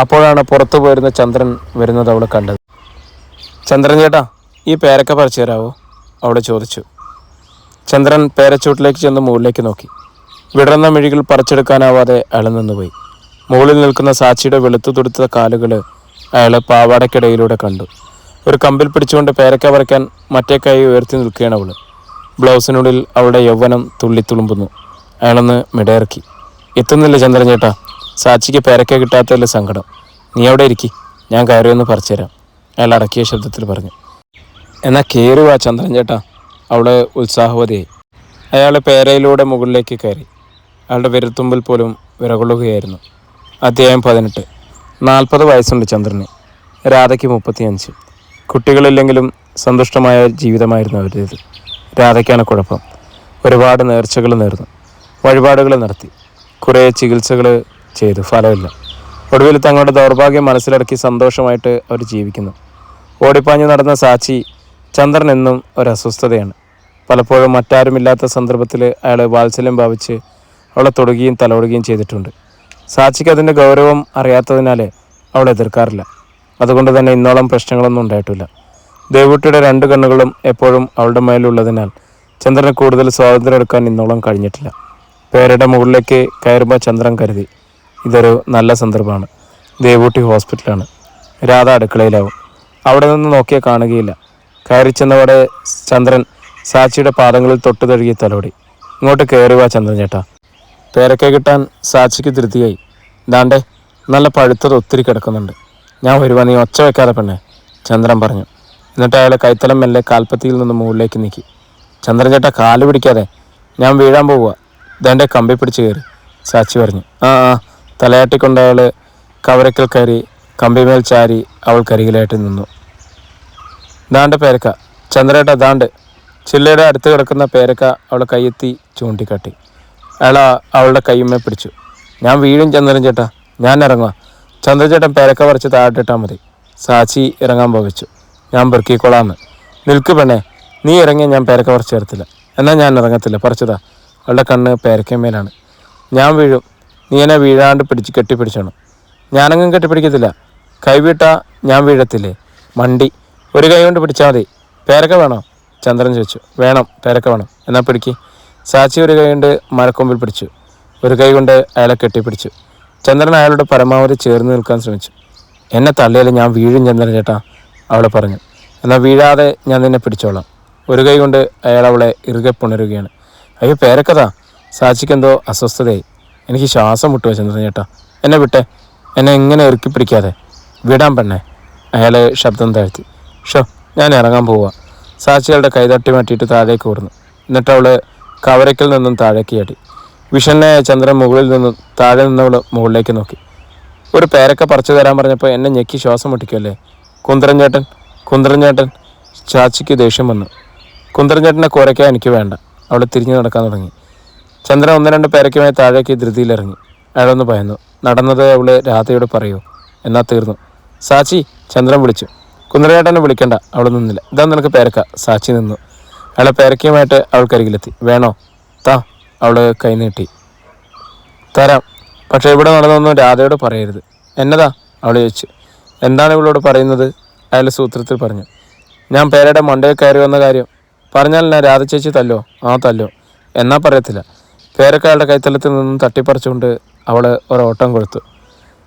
അപ്പോഴാണ് പുറത്തു പോയിരുന്ന ചന്ദ്രൻ വരുന്നത് അവൾ കണ്ടത്. ചന്ദ്രൻ ചേട്ടാ, ഈ പേരക്ക പറിച്ചു തരാവോ? അവൾ ചോദിച്ചു. ചന്ദ്രൻ പേരച്ചൂട്ടിലേക്ക് ചെന്ന് മുകളിലേക്ക് നോക്കി. വിടർന്ന മിഴികൾ പറിച്ചെടുക്കാനാവാതെ അയാൾ നിന്നുപോയി. മുകളിൽ നിൽക്കുന്ന സാക്ഷിയുടെ വെളുത്തു തുടുത്ത കാലുകൾ അയാൾ പാവാടയ്ക്കിടയിലൂടെ കണ്ടു. ഒരു കമ്പിൽ പിടിച്ചുകൊണ്ട് പേരക്ക പറിക്കാൻ മറ്റേ കൈ ഉയർത്തി നിൽക്കുകയാണ് അവൾ. ബ്ലൗസിനുള്ളിൽ അവളുടെ യൗവനം തുള്ളിത്തുളുമ്പുന്നു. അയാളൊന്ന് മിടയിറക്കി. എത്തുന്നില്ല ചന്ദ്രൻ ചേട്ടാ, സാക്ഷിക്ക് പേരക്ക കിട്ടാത്തതിൽ സങ്കടം. നീ അവിടെ ഇരിക്കി, ഞാൻ കയറിയൊന്ന് പറിച്ചുതരാം, അയാൾ അടക്കിയ ശബ്ദത്തിൽ പറഞ്ഞു. എന്നാൽ കയറുവാ ചന്ദ്രൻ ചേട്ടാ, അവൾ ഉത്സാഹവതിയായി. അയാൾ പേരയിലൂടെ മുകളിലേക്ക് കയറി. അയാളുടെ വിരൽത്തുമ്പിൽ പോലും വിറകൊള്ളുകയായിരുന്നു. അധ്യായം 18. 40 വയസ്സുണ്ട് ചന്ദ്രന്. രാധയ്ക്ക് 35. കുട്ടികളില്ലെങ്കിലും സന്തുഷ്ടമായ ജീവിതമായിരുന്നു അവരുടേത്. രാധയ്ക്കാണ് കുഴപ്പം. ഒരുപാട് നേർച്ചകൾ നേർന്നു, വഴിപാടുകൾ നടത്തി, കുറേ ചികിത്സകൾ ചെയ്തു, ഫലമില്ല. ഒടുവിൽ തങ്ങളുടെ ദൗർഭാഗ്യം മനസ്സിലടക്കി സന്തോഷമായിട്ട് അവർ ജീവിക്കുന്നു. ഓടിപ്പാഞ്ഞു നടന്ന സാക്ഷി ചന്ദ്രൻ എന്നും ഒരു അസ്വസ്ഥതയാണ്. പലപ്പോഴും മറ്റാരുമില്ലാത്ത സന്ദർഭത്തിൽ അയാൾ വാത്സല്യം ഭാവിച്ച് അവളെ തൊടുകയും തലോടുകയും ചെയ്തിട്ടുണ്ട്. സാക്ഷിക്ക് അതിൻ്റെ ഗൗരവം അറിയാത്തതിനാലേ അവൾ എതിർക്കാറില്ല. അതുകൊണ്ട് തന്നെ ഇന്നോളം പ്രശ്നങ്ങളൊന്നും ഉണ്ടായിട്ടില്ല. ദേവൂട്ടിയുടെ 2 കണ്ണുകളും എപ്പോഴും അവളുടെ മേലുള്ളതിനാൽ ചന്ദ്രന് കൂടുതൽ സ്വാതന്ത്ര്യം എടുക്കാൻ ഇന്നോളം കഴിഞ്ഞിട്ടില്ല. പേരയുടെ മുകളിലേക്ക് കയറുമ്പോൾ ചന്ദ്രൻ കരുതി, ഇതൊരു നല്ല സന്ദർഭമാണ്. ദേവൂട്ടി ഹോസ്പിറ്റലാണ്, രാധ അടുക്കളയിലാവും. അവിടെ നിന്ന് നോക്കിയാൽ കാണുകയില്ല. കയറി ചെന്നവിടെ ചന്ദ്രൻ സാക്ഷിയുടെ പാദങ്ങളിൽ തൊട്ട് തഴുകി തലോടി. ഇങ്ങോട്ട് കയറുക ചന്ദ്രൻ ചേട്ടാ. പേരക്ക കിട്ടാൻ സാക്ഷിക്ക് ധൃതിയായി. ദാണ്ടേ, നല്ല പഴുത്തത് ഒത്തിരി കിടക്കുന്നുണ്ട്, ഞാൻ വരുവാ, നീ ഒച്ച വെക്കാതെ പെണ്ണേ, ചന്ദ്രൻ പറഞ്ഞു. എന്നിട്ട് അയാളെ കൈത്തലം മെല്ലെ കാൽപ്പത്തിയിൽ നിന്ന് മുകളിലേക്ക് നീക്കി. ചന്ദ്രൻ ചേട്ടാ, കാല് പിടിക്കാതെ, ഞാൻ വീഴാൻ പോവുക, ദാണ്ടെ കമ്പി പിടിച്ച് കയറി, സാക്ഷി പറഞ്ഞു. ആ ആ, തലയാട്ടിക്കൊണ്ട് അയാൾ കവരക്കൽ കയറി കമ്പിമേൽ ചാരി അവൾ കരികിലായിട്ട് നിന്നു. ദാണ്ട് പേരക്ക, ചന്ദ്രേട്ട ദാണ്ട്. ചില്ലയുടെ അടുത്ത് കിടക്കുന്ന പേരക്ക അവളെ കയ്യെത്തി ചൂണ്ടിക്കാട്ടി. അയാൾ അവളുടെ കയ്യുമ്മേ പിടിച്ചു. ഞാൻ വീഴും ചന്ദ്രൻ ചേട്ടാ, ഞാൻ ഇറങ്ങുക. ചന്ദ്രചേട്ടൻ പേരക്ക പറിച്ച് താഴെട്ടിട്ടാൽ മതി. സാക്ഷി ഇറങ്ങാൻ പോവിച്ചു. ഞാൻ പെറുക്കിക്കോളാന്ന്. നിൽക്ക് പെണ്ണേ, നീ ഇറങ്ങിയ ഞാൻ പേരക്ക പറിച്ച് തരത്തില്ല. എന്നാൽ ഞാൻ ഇറങ്ങത്തില്ല, പറിച്ചതാ. അവളുടെ കണ്ണ് പേരക്കമ്മേലാണ്. ഞാൻ വീഴും, നീ എന്നെ വീഴാണ്ട് കെട്ടിപ്പിടിച്ചോണം. ഞാനങ്ങും കെട്ടിപ്പിടിക്കത്തില്ല, കൈവിട്ടാ ഞാൻ വീഴത്തില്ലേ മണ്ടി. ഒരു കൈ കൊണ്ട് പിടിച്ചാൽ മതി. പേരക്ക വേണോ? ചന്ദ്രൻ ചോദിച്ചു. വേണം, പേരക്ക വേണം. എന്നാൽ പിടിക്ക്. സാക്ഷി ഒരു കൈ കൊണ്ട് മരക്കൊമ്പിൽ പിടിച്ചു, ഒരു കൈ കൊണ്ട് അയാളെ കെട്ടിപ്പിടിച്ചു. ചന്ദ്രൻ അയാളുടെ പരമാവധി ചേർന്ന് നിൽക്കാൻ ശ്രമിച്ചു. എന്നെ തള്ളിയാലും ഞാൻ വീഴും ചന്ദ്രൻ ചേട്ടാ, അവൾ പറഞ്ഞു. എന്നാൽ വീഴാതെ ഞാൻ നിന്നെ പിടിച്ചോളാം. ഒരു കൈ കൊണ്ട് അയാൾ അവളെ ഇറുകെ പുണരുകയാണ്. അയ്യോ പേരക്കഥാ, സാക്ഷിക്കെന്തോ അസ്വസ്ഥതയായി. എനിക്ക് ശ്വാസം മുട്ടുക ചന്ദ്രൻ ചേട്ടാ, എന്നെ വിട്ടെ, എന്നെ ഇങ്ങനെ ഇറുക്കി പിടിക്കാതെ, വിടാൻ പെണ്ണേ. അയാൾ ശബ്ദം താഴ്ത്തി. ഷോ, ഞാൻ ഇറങ്ങാൻ പോവുക. സാക്ഷികളുടെ കൈതട്ടി മാറ്റിയിട്ട് താഴേക്ക് ഓടുന്നു. എന്നിട്ട് അവൾ കവരയ്ക്കിൽ നിന്നും താഴേക്ക് ചാടി. വിഷണ്ണയായ ചന്ദ്രൻ മുകളിൽ നിന്നും താഴെ നിന്നവൾ മുകളിലേക്ക് നോക്കി. ഒരു പേരക്ക പറിച്ചു തരാൻ പറഞ്ഞപ്പോൾ എന്നെ ഞെക്കി ശ്വാസം മുട്ടിക്കുമല്ലേ കുന്തരൻ ചേട്ടൻ, കുന്തരൻ ചേട്ടൻ. ചാച്ചിക്ക് ദേഷ്യം വന്നു. കുന്തരൻ ചേട്ടനെ കുരയ്ക്കാൻ എനിക്ക് വേണ്ട. അവൾ തിരിഞ്ഞു നടക്കാൻ തുടങ്ങി. ചന്ദ്രൻ 1-2 പേരയ്ക്കുമായി താഴേക്ക് ധൃതിയിലിറങ്ങി. അയാളൊന്ന് ഭയന്നു. നടന്നത് അവൾ രാധയോട് പറയൂ, എന്നാൽ തീർന്നു. സാച്ചി, ചന്ദ്രൻ വിളിച്ചു. കുന്തരചേട്ടനെ വിളിക്കണ്ട. അവൾ നിന്നില്ല. ഇതാ നിനക്ക് പേരക്ക. സാച്ചി നിന്നു. അയാളെ പേരക്കയുമായിട്ട് അവൾക്കരികിലെത്തി. വേണോ? താ. അവൾ കൈ നീട്ടി. തരാം, പക്ഷേ ഇവിടെ നടന്നൊന്നും രാധയോട് പറയരുത്. എന്നതാ? അവൾ ചോദിച്ചു. എന്താണ് ഇവളോട് പറയുന്നത്? അയാൾ സൂത്രത്തിൽ പറഞ്ഞു. ഞാൻ പേരയുടെ മണ്ടയിൽ കയറി വന്ന കാര്യം പറഞ്ഞാൽ ഞാൻ രാധ ചേച്ചി തല്ലോ? ആ തല്ലോ. എന്നാ പറയത്തില്ല. പേരക്ക അയാളുടെ കൈത്തലത്തിൽ നിന്നും തട്ടിപ്പറിച്ചുകൊണ്ട് അവൾ ഒരോട്ടം കൊടുത്തു.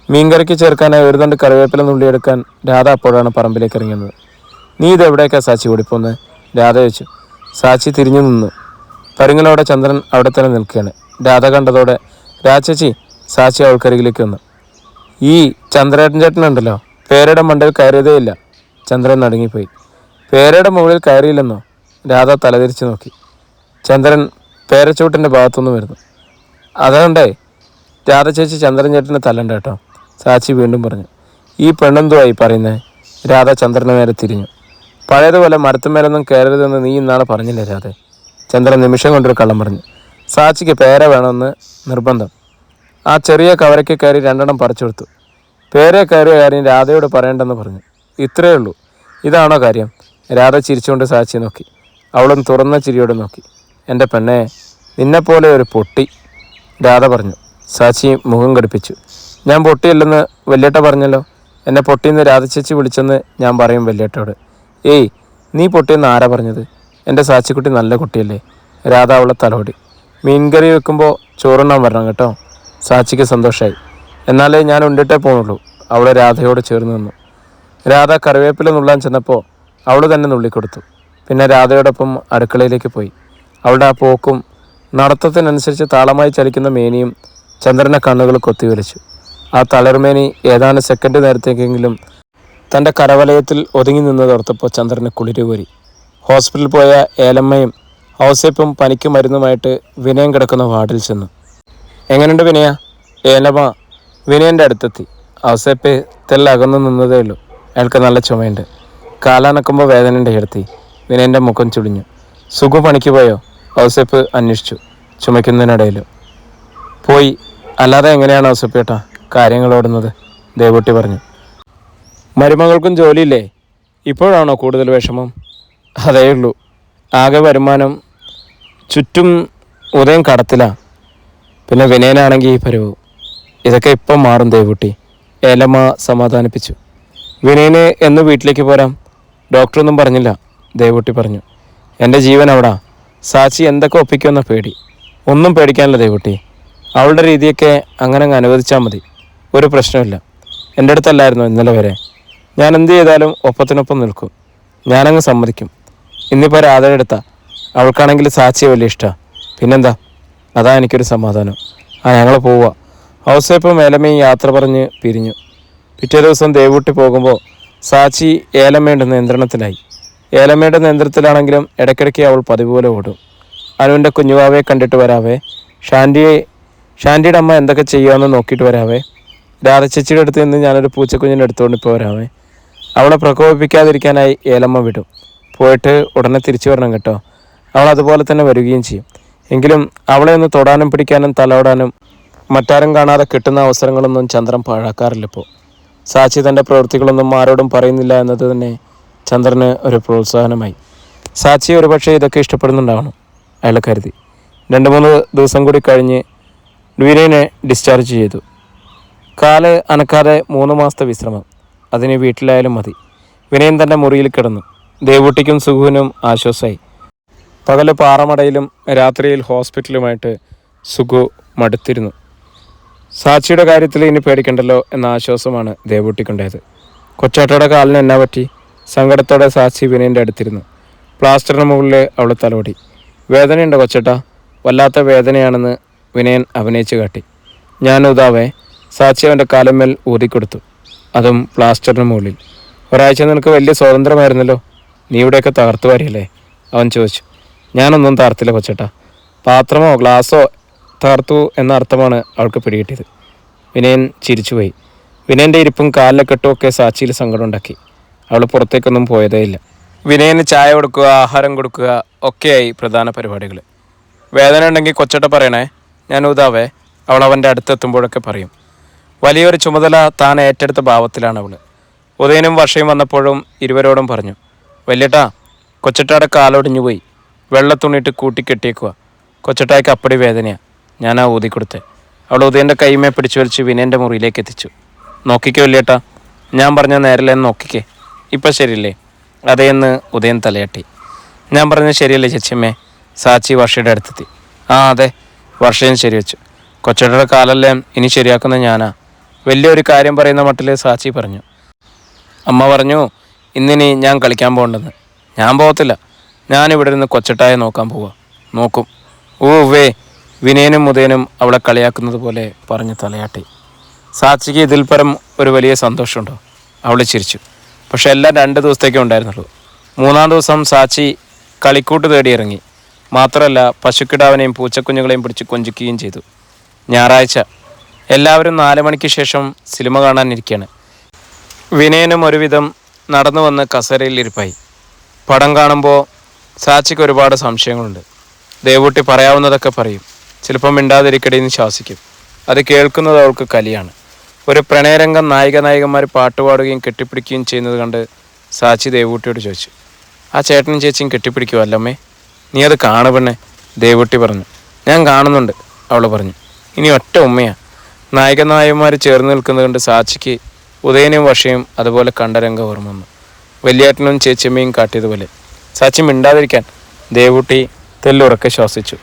മീൻകറിക്ക് ചേർക്കാനായി ഒരു തണ്ട് കറിവേപ്പില നുള്ളിയെടുക്കാൻ രാധ അപ്പോഴാണ് പറമ്പിലേക്ക് ഇറങ്ങുന്നത്. നീ ഇതെവിടേക്കാ സാച്ചി ഓടിപ്പോന്ന്? രാധ ചോദിച്ചു. സാച്ചി തിരിഞ്ഞു നിന്നു. പരുങ്ങലോടെ ചന്ദ്രൻ അവിടെ തന്നെ നിൽക്കുകയാണ്. രാധ കണ്ടതോടെ രാചേച്ചി, സാച്ചി അവൾക്കരികിലേക്ക് വന്നു. ഈ ചന്ദ്രേട്ടൻ ചേട്ടനുണ്ടല്ലോ, പേരയുടെ മണ്ടയിൽ കയറിയതേ ഇല്ല. ചന്ദ്രൻ നടുങ്ങിപ്പോയി. പേരയുടെ മുകളിൽ കയറിയില്ലെന്നോ? രാധ തലതിരിച്ച് നോക്കി. ചന്ദ്രൻ പേരച്ചൂട്ടിൻ്റെ ഭാഗത്തുനിന്ന് വരുന്നു. അതുകൊണ്ടേ രാധ ചേച്ചി ചന്ദ്രൻ ചേട്ടനെ തല്ലണ്ട കേട്ടോ, സാച്ചി വീണ്ടും പറഞ്ഞു. ഈ പെണ്ണെന്തുവായി പറയുന്നേ? രാധ ചന്ദ്രന് നേരെ തിരിഞ്ഞു. പഴയതുപോലെ മരത്തുമേലൊന്നും കയറരുതെന്ന് നീ ഇന്നാളെ പറഞ്ഞില്ലേ രാധ? ചന്ദ്രൻ നിമിഷം കൊണ്ടൊരു കള്ളം പറഞ്ഞു. സാച്ചിക്ക് പേര വേണമെന്ന് നിർബന്ധം. ആ ചെറിയ കവരയ്ക്ക് കയറി 2 പറിച്ചു കൊടുത്തു. പേരെ കയറിയ കാര്യം രാധയോട് പറയണ്ടെന്ന് പറഞ്ഞു. ഇത്രയേ ഉള്ളൂ. ഇതാണോ കാര്യം? രാധ ചിരിച്ചുകൊണ്ട് സാച്ചിയെ നോക്കി. അവളും തുറന്ന ചിരിയോടെ നോക്കി. എൻ്റെ പെണ്ണെ, നിന്നെപ്പോലെ ഒരു പൊട്ടി, രാധ പറഞ്ഞു. സാച്ചി മുഖം ഘടിപ്പിച്ചു. ഞാൻ പൊട്ടിയല്ലെന്ന് വല്യേട്ട പറഞ്ഞല്ലോ. എന്നെ പൊട്ടിയെന്ന് രാധച്ചേച്ചി വിളിച്ചെന്ന് ഞാൻ പറയും വല്യേട്ടയോട്. ഏയ്, നീ പൊട്ടിയെന്ന് ആരാ പറഞ്ഞത്? എൻ്റെ സാച്ചിക്കുട്ടി നല്ല കുട്ടിയല്ലേ? രാധ അവളെ തലോടി. മീൻകറി വെക്കുമ്പോൾ ചോറുണ്ണാൻ വരണം കേട്ടോ. സാച്ചിക്ക് സന്തോഷമായി. എന്നാലേ ഞാൻ ഉണ്ടിട്ടേ പോകുന്നുള്ളൂ. അവളെ രാധയോട് ചേർന്ന് നിന്നു. രാധ കറിവേപ്പില നുള്ളാൻ ചെന്നപ്പോൾ അവൾ തന്നെ നുള്ളിക്കൊടുത്തു. പിന്നെ രാധയോടൊപ്പം അടുക്കളയിലേക്ക് പോയി. അവളുടെ ആ പോക്കും നടത്തത്തിനനുസരിച്ച് താളമായി ചലിക്കുന്ന മേനിയും ചന്ദ്രനെ കണ്ണുകൾ കൊത്തിവലിച്ചു. ആ തളർമേനി ഏതാനും സെക്കൻഡ് നേരത്തേക്കെങ്കിലും തൻ്റെ കരവലയത്തിൽ ഒതുങ്ങി നിന്നതോർത്തപ്പോൾ ചന്ദ്രന് കുളിരുകോരി. ഹോസ്പിറ്റലിൽ പോയ ഏലമ്മയും ഔസേപ്പും പനിക്ക് മരുന്നുമായിട്ട് വിനയം കിടക്കുന്ന വാർഡിൽ ചെന്നു. എങ്ങനെയുണ്ട് വിനയ? ഏലമ്മ വിനയൻ്റെ അടുത്തെത്തി. ഔസേപ്പ് തെല്ലകന്നു നിന്നതേ ഉള്ളൂ. അയാൾക്ക് നല്ല ചുമയുണ്ട്. കാലനക്കുമ്പോൾ വേദനയുടെ എടുത്തി. വിനയൻ്റെ മുഖം ചുളിഞ്ഞു. സുഖു പണിക്ക് പോയോ? ഔസേപ്പ് അന്വേഷിച്ചു. ചുമയ്ക്കുന്നതിനിടയിലും. പോയി. അല്ലാതെ എങ്ങനെയാണ് ഔസേപ്പേട്ടാ കാര്യങ്ങൾ ഓടുന്നത്? ദേവൂട്ടി പറഞ്ഞു. മരുമകൾക്കും ജോലിയില്ലേ? ഇപ്പോഴാണോ കൂടുതൽ വിഷമം? അതേ ഉള്ളൂ. ആകെ വരുമാനം ചുറ്റും ഉദയം കടത്തിലാണ്. പിന്നെ വിനയനാണെങ്കിൽ ഈ പരുവവും. ഇതൊക്കെ ഇപ്പം മാറും ദേവൂട്ടി, ഏലമ്മ സമാധാനിപ്പിച്ചു. വിനയന് എന്ന് വീട്ടിലേക്ക് പോരാം? ഡോക്ടറൊന്നും പറഞ്ഞില്ല, ദേവൂട്ടി പറഞ്ഞു. എൻ്റെ ജീവൻ അവിടാ. സാച്ചി എന്തൊക്കെ ഒപ്പിക്കുമെന്ന പേടി. ഒന്നും പേടിക്കാനില്ല ദേവൂട്ടി. അവളുടെ രീതിയൊക്കെ അങ്ങനെ അങ്ങ് അനുവദിച്ചാൽ മതി. ഒരു പ്രശ്നമില്ല. എൻ്റെ അടുത്തല്ലായിരുന്നു ഇന്നലെ വരെ. ഞാൻ എന്ത് ചെയ്താലും ഒപ്പത്തിനൊപ്പം നിൽക്കും. ഞാനങ്ങ് സമ്മതിക്കും. ഇന്നിപ്പോൾ രാധയുടെ അടുത്താ. അവൾക്കാണെങ്കിൽ സാച്ചിയെ വലിയ ഇഷ്ടമാണ്. പിന്നെന്താ? അതാ എനിക്കൊരു സമാധാനം. ഞങ്ങൾ പോവുക. ഔസേപ്പും ഏലമ്മയും യാത്ര പറഞ്ഞ് പിരിഞ്ഞു. പിറ്റേ ദിവസം ദേവൂട്ടി പോകുമ്പോൾ സാച്ചി ഏലമ്മയുടെ നിയന്ത്രണത്തിലായി. ഏലമ്മയുടെ നിയന്ത്രണത്തിലാണെങ്കിലും ഇടയ്ക്കിടയ്ക്ക് അവൾ പതിവ് പോലെ ഓടും. അനുവിൻ്റെ കുഞ്ഞുവാവയെ കണ്ടിട്ട് വരാവേ, ഷാൻഡിയുടെ അമ്മ എന്തൊക്കെ ചെയ്യുമെന്ന് നോക്കിയിട്ട് വരാവേ, രാധച്ചേച്ചിയുടെ അടുത്ത് നിന്ന് ഞാനൊരു പൂച്ചക്കുഞ്ഞിൻ്റെ എടുത്തുകൊണ്ട് ഇപ്പോൾ വരാവേ. അവളെ പ്രകോപിപ്പിക്കാതിരിക്കാനായി ഏലമ്മ വിടും. പോയിട്ട് ഉടനെ തിരിച്ചു വരണം കേട്ടോ. അവൾ അതുപോലെ തന്നെ വരികയും ചെയ്യും. എങ്കിലും അവളെ ഒന്ന് തൊടാനും പിടിക്കാനും തലോടാനും മറ്റാരും കാണാതെ കിട്ടുന്ന അവസരങ്ങളൊന്നും ചന്ദ്രൻ പാഴാക്കാറില്ലപ്പോൾ. സാച്ചി തൻ്റെ പ്രവൃത്തികളൊന്നും ആരോടും പറയുന്നില്ല എന്നത് തന്നെ ചന്ദ്രന് ഒരു പ്രോത്സാഹനമായി. സാച്ചി ഒരുപക്ഷെ ഇതൊക്കെ ഇഷ്ടപ്പെടുന്നുണ്ടാവണം, അയാൾ കരുതി. 2-3 ദിവസം കൂടി കഴിഞ്ഞ് വിനയനെ ഡിസ്ചാർജ് ചെയ്തു. കാല് അനക്കാതെ 3 മാസത്തെ വിശ്രമം. അതിന് വീട്ടിലായാലും മതി. വിനയൻ തൻ്റെ മുറിയിൽ കിടന്നു. ദേവൂട്ടിക്കും സുഖുവിനും ആശ്വാസമായി. പകല് പാറമടയിലും രാത്രിയിൽ ഹോസ്പിറ്റലുമായിട്ട് സുഖു മടുത്തിരുന്നു. സാച്ചിയുടെ കാര്യത്തിൽ ഇനി പേടിക്കണ്ടല്ലോ എന്ന ആശ്വാസമാണ് ദേവൂട്ടിക്കുണ്ടായത്. കൊച്ചാട്ടയുടെ കാലിന് എന്നാ പറ്റി? സങ്കടത്തോടെ സാച്ചി വിനയൻ്റെ അടുത്തിരുന്നു. പ്ലാസ്റ്ററിന് മുകളിൽ അവൾ തലോടി. വേദനയുണ്ടോ കൊച്ചേട്ടാ? വല്ലാത്ത വേദനയാണെന്ന് വിനയൻ അഭിനയിച്ച് കാട്ടി. ഞാൻ ഉദാവേ. സാച്ചി അവൻ്റെ കാലമേൽ ഊതിക്കൊടുത്തു, അതും പ്ലാസ്റ്ററിന് മുകളിൽ. ഒരാഴ്ച നിനക്ക് വലിയ സ്വാതന്ത്ര്യമായിരുന്നല്ലോ, നീ ഇവിടെയൊക്കെ തകർത്തു വരില്ലേ? അവൻ ചോദിച്ചു. ഞാനൊന്നും തകർത്തില്ല കൊച്ചേട്ടാ. പാത്രമോ ഗ്ലാസ്സോ തകർത്തു എന്ന അർത്ഥമാണ് അവൾക്ക് പിടികിട്ടിയത്. വിനയൻ ചിരിച്ചുപോയി. വിനയൻ്റെ ഇരിപ്പും കാലിലെ കെട്ടുമൊക്കെ സാച്ചിയിൽ സങ്കടം ഉണ്ടാക്കി. അവൾ പുറത്തേക്കൊന്നും പോയതേയില്ല. വിനയന് ചായ കൊടുക്കുക, ആഹാരം കൊടുക്കുക ഒക്കെയായി പ്രധാന പരിപാടികൾ. വേദന ഉണ്ടെങ്കിൽ കൊച്ചേട്ട പറയണേ, ഞാൻ ഉദാവേ, അവൾ അവൻ്റെ അടുത്തെത്തുമ്പോഴൊക്കെ പറയും. വലിയൊരു ചുമതല താൻ ഏറ്റെടുത്ത ഭാവത്തിലാണ് അവൾ. ഉദയനും വർഷയും വന്നപ്പോഴും ഇരുവരോടും പറഞ്ഞു, വല്യേട്ടാ, കൊച്ചട്ടായുടെ കാലൊടിഞ്ഞു പോയി, വെള്ളത്തുണിയിട്ട് കൂട്ടിക്കെട്ടിയേക്കുക. കൊച്ചട്ടായ്ക്ക് അപ്പടി വേദനയാണ്. ഞാനാ ഊതിക്കൊടുത്തേ. അവൾ ഉദയൻ്റെ കൈമേ പിടിച്ചു വലിച്ച് വിനയൻ്റെ മുറിയിലേക്ക് എത്തിച്ചു. നോക്കിക്കേ വല്യേട്ടാ, ഞാൻ പറഞ്ഞ നേരല്ലേന്ന് നോക്കിക്കേ, ഇപ്പം ശരിയല്ലേ? അതേന്ന് ഉദയൻ തലയാട്ടി. ഞാൻ പറഞ്ഞത് ശരിയല്ലേ ചേച്ചിയമ്മേ? സാച്ചി വർഷയുടെ അടുത്തെത്തി. ആ അതെ, വർഷയും ശരിവെച്ചു. കൊച്ചട്ടയുടെ കാലെല്ലാം ഇനി ശരിയാക്കുന്ന ഞാനാ. വലിയൊരു കാര്യം പറയുന്ന മട്ടിൽ സാച്ചി പറഞ്ഞു. അമ്മ പറഞ്ഞു ഇന്നിനി ഞാൻ കളിക്കാൻ പോകണ്ടെന്ന്. ഞാൻ പോകത്തില്ല. ഞാനിവിടെ നിന്ന് കൊച്ചട്ടായെ നോക്കാൻ പോവാ. നോക്കും. വേ. വിനയനും ഉദയനും അവളെ കളിയാക്കുന്നത് പോലെ പറഞ്ഞ് തലയാട്ടി. സാച്ചിക്ക് ഇതിൽ പരം ഒരു വലിയ സന്തോഷമുണ്ടോ? അവൾ ചിരിച്ചു. പക്ഷെ എല്ലാം 2 ദിവസത്തേക്കേ ഉണ്ടായിരുന്നുള്ളൂ. 3-ാം ദിവസം സാച്ചി കളിക്കൂട്ട് തേടി ഇറങ്ങി. മാത്രമല്ല പശുക്കിടാവിനെയും പൂച്ചക്കുഞ്ഞുങ്ങളെയും പിടിച്ച് കൊഞ്ചിക്കുകയും ചെയ്തു. ഞായറാഴ്ച എല്ലാവരും 4 മണിക്ക് ശേഷം സിനിമ കാണാനിരിക്കുകയാണ്. വിനയനും ഒരുവിധം നടന്നു വന്ന് കസേരയിൽ ഇരിപ്പായി. പടം കാണുമ്പോൾ സാച്ചിക്ക് ഒരുപാട് സംശയങ്ങളുണ്ട്. ദേവൂട്ടി പറയാവുന്നതൊക്കെ പറയും, ചിലപ്പോൾ മിണ്ടാതിരിക്കടിയെന്ന് ശാസിക്കും. അത് കേൾക്കുന്നത് അവൾക്ക് കലിയാണ്. ഒരു പ്രണയരംഗം നായികന്മാർ പാട്ടുപാടുകയും കെട്ടിപ്പിടിക്കുകയും ചെയ്യുന്നത് കണ്ട് സാച്ചി ദേവൂട്ടിയോട് ചോദിച്ചു, ആ ചേട്ടനും ചേച്ചിയും കെട്ടിപ്പിടിക്കുമോ അല്ലമ്മേ? നീ അത് കാണുപെണ്ണേ, ദേവൂട്ടി പറഞ്ഞു. ഞാൻ കാണുന്നുണ്ട്, അവൾ പറഞ്ഞു. ഇനി ഒറ്റ ഉമ്മയാണ്. നായികന്മാർ ചേർന്ന് നിൽക്കുന്നത് കണ്ട് സാച്ചിക്ക് ഉദയനും വർഷയും അതുപോലെ കണ്ട രംഗം ഓർമ്മ വന്നു. വലിയേട്ടനും ചേച്ചിയമ്മയും കാട്ടിയതുപോലെ. സാച്ചി മിണ്ടാതിരിക്കാൻ ദേവൂട്ടി തെല്ലുറക്കെ ശ്വാസിച്ചു.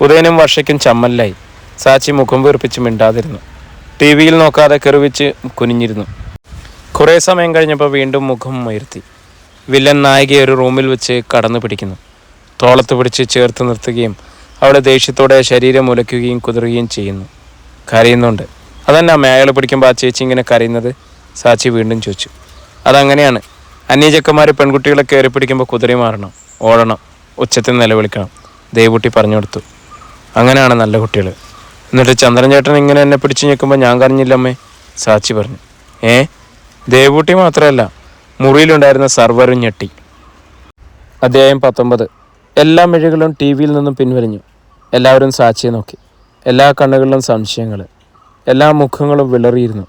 ഉദയനും വർഷയ്ക്കും ചമ്മലായി. സാച്ചി മുഖം വീർപ്പിച്ച് മിണ്ടാതിരുന്നു. ടി വിയിൽ നോക്കാതെ കെറുവിച്ച് കുനിഞ്ഞിരുന്നു. കുറേ സമയം കഴിഞ്ഞപ്പോൾ വീണ്ടും മുഖം ഉയർത്തി. വില്ലൻ നായികയെ ഒരു റൂമിൽ വെച്ച് കടന്നു പിടിക്കുന്നു. തോളത്ത് പിടിച്ച് ചേർത്ത് നിർത്തുകയും അവളെ ദേഷ്യത്തോടെ ശരീരം ഉലയ്ക്കുകയും കുതിറുകയും ചെയ്യുന്നു. കരയുന്നുണ്ട്. അതന്നെ അമ്മ, അയാൾ പിടിക്കുമ്പോൾ ആ ചേച്ചി ഇങ്ങനെ കരയുന്നത്? സാച്ചി വീണ്ടും ചോദിച്ചു. അതങ്ങനെയാണ്. അന്യചക്കന്മാർ പെൺകുട്ടികളെ കയറി പിടിക്കുമ്പോൾ കുതിരി മാറണം, ഓടണം, ഉച്ചത്തിൽ നിലവിളിക്കണം. ദേവൂട്ടി പറഞ്ഞു കൊടുത്തു. അങ്ങനെയാണ് നല്ല കുട്ടികൾ. എന്നിട്ട് ചന്ദ്രൻ ചേട്ടൻ ഇങ്ങനെ എന്നെ പിടിച്ചു ഞെക്കുമ്പോൾ ഞാൻ കരഞ്ഞില്ലമ്മേ, സാച്ചി പറഞ്ഞു. ദേവൂട്ടി മാത്രമല്ല, മുറിയിലുണ്ടായിരുന്ന സർവരും ഞെട്ടി. അധ്യായം 19. എല്ലാ മിഴികളും ടി വിയിൽ നിന്നും പിൻവലിഞ്ഞു. എല്ലാവരും സാച്ചിയെ നോക്കി. എല്ലാ കണ്ണുകളിലും സംശയങ്ങൾ, എല്ലാ മുഖങ്ങളും വിളറിയിരുന്നു.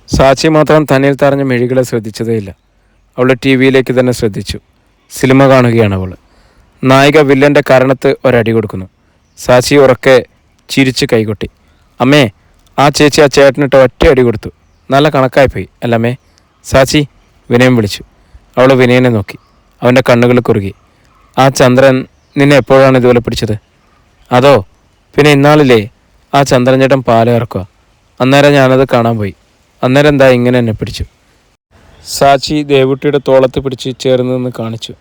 സാച്ചി മാത്രം തന്നിൽ തറഞ്ഞ മിഴികളെ ശ്രദ്ധിച്ചതേയില്ല. അവൾ ടി വിയിലേക്ക് തന്നെ ശ്രദ്ധിച്ചു. സിനിമ കാണുകയാണ് അവൾ. നായിക വില്ലൻ്റെ കരണത്ത് ഒരടി കൊടുക്കുന്നു. സാച്ചി ഉറക്കെ ചിരിച്ച് കൈകൊട്ടി. അമ്മേ, ആ ചേച്ചി ആ ചേട്ടനിട്ട് ഒറ്റ അടി കൊടുത്തു. നല്ല കണക്കായിപ്പോയി അല്ലമ്മേ? സാച്ചി, വിനയൻ വിളിച്ചു. അവൾ വിനയനെ നോക്കി. അവൻ്റെ കണ്ണുകൾ കുറുകി. ആ ചന്ദ്രൻ നിന്നെ എപ്പോഴാണ് ഇതുപോലെ പിടിച്ചത്? അതോ, പിന്നെ ഇന്നാളില്ലേ ആ ചന്ദ്രൻ ചേട്ടൻ പാല ഇറക്കുക, അന്നേരം ഞാനത് കാണാൻ പോയി. അന്നേരം എന്താ ഇങ്ങനെ എന്നെ പിടിച്ചു? സാച്ചി ദേവൂട്ടിയുടെ തോളത്ത് പിടിച്ച് ചേർന്ന് നിന്ന് കാണിച്ചു.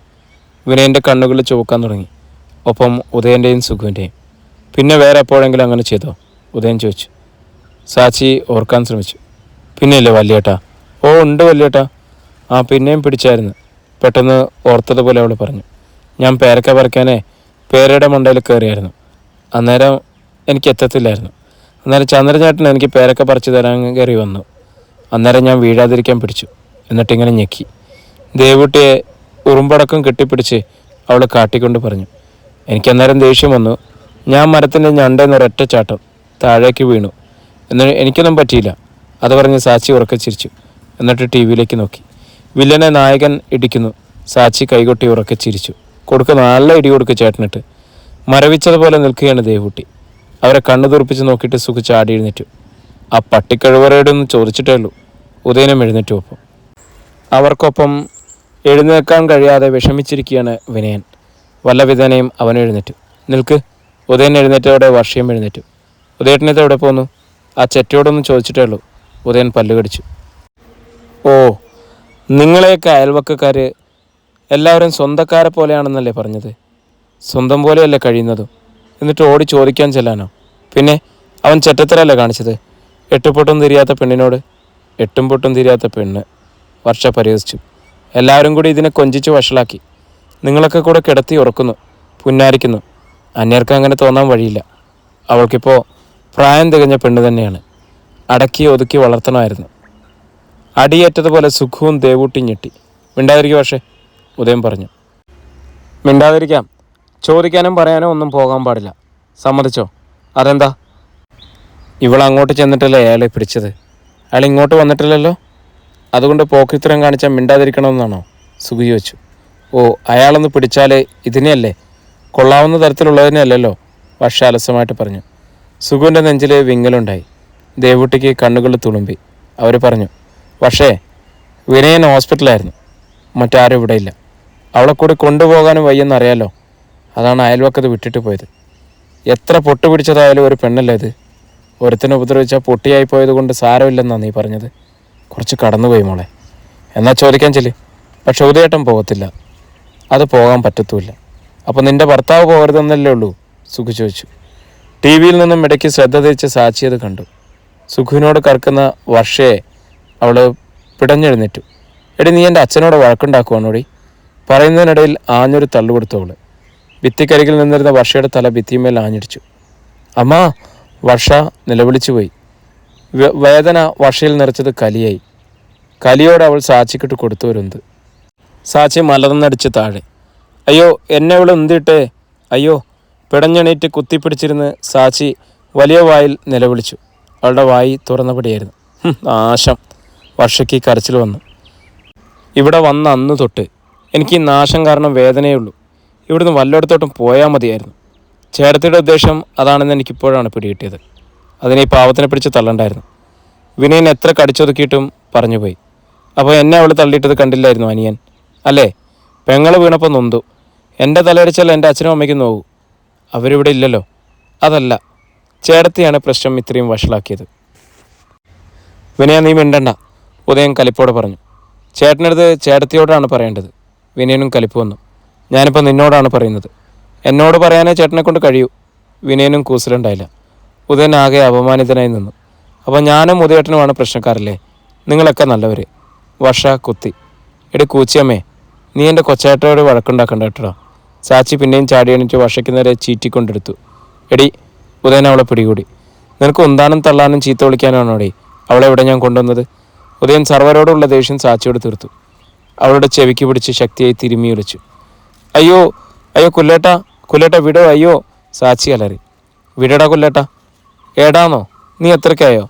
വിനയൻ്റെ കണ്ണുകൾ ചുവക്കാൻ തുടങ്ങി. ഒപ്പം ഉദയൻ്റെയും സുഖുവിൻ്റെയും. പിന്നെ വേറെ എപ്പോഴെങ്കിലും അങ്ങനെ ചെയ്തോ? ഉദയൻ ചോദിച്ചു. സാച്ചി ഓർക്കാൻ ശ്രമിച്ചു. പിന്നെയല്ലേ വല്യേട്ടാ? ഓ ഉണ്ട് വല്യേട്ടാ. ആ പിന്നെയും പിടിച്ചായിരുന്നു. പെട്ടെന്ന് ഓർത്തതുപോലെ അവൾ പറഞ്ഞു. ഞാൻ പേരക്ക പറിക്കാനേ പേരയുടെ മണ്ടയിൽ കയറിയായിരുന്നു. അന്നേരം എനിക്ക് എത്തത്തില്ലായിരുന്നു. അന്നേരം ചന്ദ്രചേട്ടൻ എനിക്ക് പേരക്ക പറിച്ചു തരാൻ കയറി വന്നു. അന്നേരം ഞാൻ വീഴാതിരിക്കാൻ പിടിച്ചു. എന്നിട്ടിങ്ങനെ ഞെക്കി. ദേവൂട്ടിയെ ഉറുമ്പടക്കം കെട്ടിപ്പിടിച്ച് അവൾ കാട്ടിക്കൊണ്ട് പറഞ്ഞു. എനിക്കന്നേരം ദേഷ്യം വന്നു. ഞാൻ മരത്തിൻ്റെ ഞണ്ടെന്നൊരൊറ്റ ചാട്ടം താഴേക്ക് വീണു. എനിക്കൊന്നും പറ്റിയില്ല. അത് പറഞ്ഞ് സാച്ചി ഉറക്കെ ചിരിച്ചു. എന്നിട്ട് ടി വിയിലേക്ക് നോക്കി. വില്ലനെ നായകൻ ഇടിക്കുന്നു. സാച്ചി കൈകൊട്ടി ഉറക്കെ ചിരിച്ചു. കൊടുക്ക്, നല്ല ഇടി കൊടുക്ക് ചേട്ടനിട്ട്. മരവിച്ചതുപോലെ നിൽക്കുകയാണ് ദേവൂട്ടി. അവരെ കണ്ണു തുറപ്പിച്ച് നോക്കിയിട്ട് സുഖിച്ച് ആടി എഴുന്നേറ്റു. ആ പട്ടിക്കഴുവറയോടൊന്ന് ചോദിച്ചിട്ടേ ഉള്ളൂ. ഉദയനും എഴുന്നേറ്റു. ഒപ്പം അവർക്കൊപ്പം എഴുന്നേൽക്കാൻ കഴിയാതെ വിഷമിച്ചിരിക്കുകയാണ് വിനയൻ. വല്ല വിധേനയും അവൻ എഴുന്നേറ്റു. നിൽക്ക്. ഉദയൻ എഴുന്നേറ്റതോടെ വർഷയും എഴുന്നേറ്റു. ഉദയേട്ടനത്തെ എവിടെ പോന്നു? ആ ചെറ്റയോടൊന്ന് ചോദിച്ചിട്ടേ ഉള്ളൂ. ഉദയൻ പല്ലുകടിച്ചു. ഓ, നിങ്ങളെയൊക്കെ അയൽവക്കക്കാർ എല്ലാവരും സ്വന്തക്കാരെ പോലെയാണെന്നല്ലേ പറഞ്ഞത്? സ്വന്തം പോലെയല്ലേ കഴിയുന്നതും, എന്നിട്ട് ഓടി ചോദിക്കാൻ ചെല്ലാനോ? പിന്നെ അവൻ ചെറ്റത്തരല്ലേ കാണിച്ചത്? എട്ടുപൊട്ടും തിരിയാത്ത പെണ്ണിനോട്. എട്ടും പൊട്ടും തിരിയാത്ത പെണ്ണ്, വർഷ പരിഹസിച്ചു. എല്ലാവരും കൂടി ഇതിനെ കൊഞ്ചിച്ച് വഷളാക്കി. നിങ്ങളൊക്കെ കൂടെ കിടത്തി ഉറക്കുന്നു, പുന്നാരിക്കുന്നു. അന്യർക്ക് അങ്ങനെ തോന്നാൻ വഴിയില്ല. അവൾക്കിപ്പോൾ പ്രായം തികഞ്ഞ പെണ്ണ് തന്നെയാണ്. അടക്കി ഒതുക്കി വളർത്തണമായിരുന്നു. അടിയേറ്റതുപോലെ സുഖവും ദേവൂട്ടി ഞെട്ടി. മിണ്ടാതിരിക്കും പക്ഷേ, ഉദയം പറഞ്ഞു. മിണ്ടാതിരിക്കാം. ചോദിക്കാനും പറയാനോ ഒന്നും പോകാൻ പാടില്ല. സമ്മതിച്ചോ? അതെന്താ? ഇവൾ അങ്ങോട്ട് ചെന്നിട്ടല്ലേ അയാളെ പിടിച്ചത്. അയാൾ ഇങ്ങോട്ട് വന്നിട്ടില്ലല്ലോ. അതുകൊണ്ട് പോക്കിത്തരം കാണിച്ചാൽ മിണ്ടാതിരിക്കണമെന്നാണോ? സുഖി ചോദിച്ചു. ഓ, അയാളൊന്ന് പിടിച്ചാലേ ഇതിനെയല്ലേ, കൊള്ളാവുന്ന തരത്തിലുള്ളതിനെയല്ലല്ലോ, വർഷ അലസമായിട്ട് പറഞ്ഞു. സുഖുവിൻ്റെ നെഞ്ചിൽ വിങ്ങലുണ്ടായി. ദേവൂട്ടിക്ക് കണ്ണുകൾ തുളുമ്പി. അവർ പറഞ്ഞു, പക്ഷേ വിനയൻ ഹോസ്പിറ്റലായിരുന്നു, മറ്റാരും ഇവിടെ ഇല്ല. അവളെ കൂടി കൊണ്ടുപോകാനും വയ്യെന്നറിയാലോ. അതാണ് അയൽവക്കത്ത് വിട്ടിട്ട് പോയത്. എത്ര പൊട്ടു പിടിച്ചതായാലും ഒരു പെണ്ണല്ലേ ഇത്. ഒരുത്തിനെ ഉപദ്രവിച്ചാൽ പൊട്ടിയായി പോയത് കൊണ്ട് സാരമില്ലെന്നാണ് നീ പറഞ്ഞത്. കുറച്ച് കടന്നുപോയി മോളെ. എന്നാൽ ചോദിക്കാൻ ചെല്ല്. പക്ഷെ ഉദയേട്ടൻ പോകത്തില്ല. അത് പോകാൻ പറ്റത്തുമില്ല. അപ്പോൾ നിൻ്റെ ഭർത്താവ് പോകരുതെന്നല്ലേ ഉള്ളൂ? സുഖു ചോദിച്ചു. ടി വിയിൽ നിന്നും ഇടയ്ക്ക് ശ്രദ്ധ തിരിച്ച് സാച്ചി അത് കണ്ടു. സുഖുവിനോട് കറക്കുന്ന വർഷയെ അവൾ പിടഞ്ഞെഴുന്നേറ്റു. എടി, നീ എൻ്റെ അച്ഛനോട് വഴക്കുണ്ടാക്കുവാണോടി? പറയുന്നതിനിടയിൽ ആഞ്ഞൊരു തള്ളുകൊടുത്തു അവൾ. ഭിത്തിക്കരികിൽ നിന്നിരുന്ന വർഷയുടെ തല ഭിത്തിമേൽ ആഞ്ഞടിച്ചു. അമ്മാ! വർഷ നിലവിളിച്ചു പോയി. വേദന വർഷയിൽ നിറച്ചത് കലിയായി. കലിയോടെ അവൾ സാച്ചിക്കിട്ട് കൊടുത്തവരുന്ത്. സാച്ചി മലർന്നടിച്ച് താഴെ. അയ്യോ, എന്നെ അവൾ എന്തിട്ടേ? അയ്യോ! പിടഞ്ഞെണീറ്റ് കുത്തിപ്പിടിച്ചിരുന്ന് സാച്ചി വലിയ വായിൽ നിലവിളിച്ചു. അവളുടെ വായി തുറന്നപടിയായിരുന്നു. നാശം! വർഷയ്ക്ക് കരച്ചിൽ വന്നു. ഇവിടെ വന്ന അന്ന് തൊട്ട് എനിക്ക് ഈ നാശം കാരണം വേദനയുള്ളൂ. ഇവിടുന്ന് വല്ലയിടത്തോട്ടും പോയാൽ മതിയായിരുന്നു. ചേട്ടത്തിയുടെ ഉദ്ദേശം അതാണെന്ന് എനിക്കിപ്പോഴാണ് പിടികിട്ടിയത്. അതിനെ ഈ പാവത്തിനെ പിടിച്ച് തള്ളണ്ടായിരുന്നു. വിനയൻ എത്ര കടിച്ചൊതുക്കിയിട്ടും പറഞ്ഞുപോയി. അപ്പോൾ എന്നെ അവൾ തള്ളിയിട്ടത് കണ്ടില്ലായിരുന്നു അനിയൻ? അല്ലേ? പെങ്ങൾ വീണപ്പോൾ നൊന്തു. എൻ്റെ തലയടിച്ചാൽ എൻ്റെ അച്ഛനും അമ്മയ്ക്കും നോവൂ. അവരിവിടെ ഇല്ലല്ലോ. അതല്ല, ചേട്ടത്തിയാണ് പ്രശ്നം ഇത്രയും വഷളാക്കിയത്. വിനയ, നീ മിണ്ടണ്ട, ഉദയൻ കലിപ്പോടെ പറഞ്ഞു. ചേട്ടനടുത്ത് ചേട്ടത്തിയോടാണ് പറയേണ്ടത്. വിനയനും കലിപ്പ് വന്നു. ഞാനിപ്പോൾ നിന്നോടാണ് പറയുന്നത്. എന്നോട് പറയാനേ ചേട്ടനെ കൊണ്ട് കഴിയൂ. വിനയനും കൂസലുണ്ടായില്ല. ഉദയൻ ആകെ അപമാനിതനായി നിന്നു. അപ്പോൾ ഞാനും ഉദയേട്ടനുമാണ് പ്രശ്നക്കാരല്ലേ? നിങ്ങളൊക്കെ നല്ലവർ. വർഷ കുത്തി. എടി കൂച്ചിയമ്മേ, നീ എൻ്റെ കൊച്ചേട്ടയോട് വഴക്കുണ്ടാക്കണ്ട കേട്ടോ. സാച്ചി പിന്നെയും ചാടിയണിച്ച് വർഷയ്ക്ക് നേരെ ചീറ്റിക്കൊണ്ടെടുത്തു. എടി, ഉദയൻ അവളെ പിടികൂടി. നിനക്ക് ഉന്താനും തള്ളാനും ചീത്ത വിളിക്കാനാണോടി അവളെ ഇവിടെ ഞാൻ കൊണ്ടുവന്നത്? ഉദയൻ സർവരോടുള്ള ദേഷ്യം സാച്ചിയോട് തീർത്തു. അവളുടെ ചെവിക്ക് പിടിച്ച് ശക്തിയായി തിരുമ്മി വിളിച്ചു. അയ്യോ അയ്യോ കുല്ലേട്ടാ, കുല്ലേട്ട വിടോ, അയ്യോ! സാച്ചി അലറി. വിടടാ കുല്ലേട്ട. ഏടാന്നോ? നീ എത്രയ്ക്കായോ?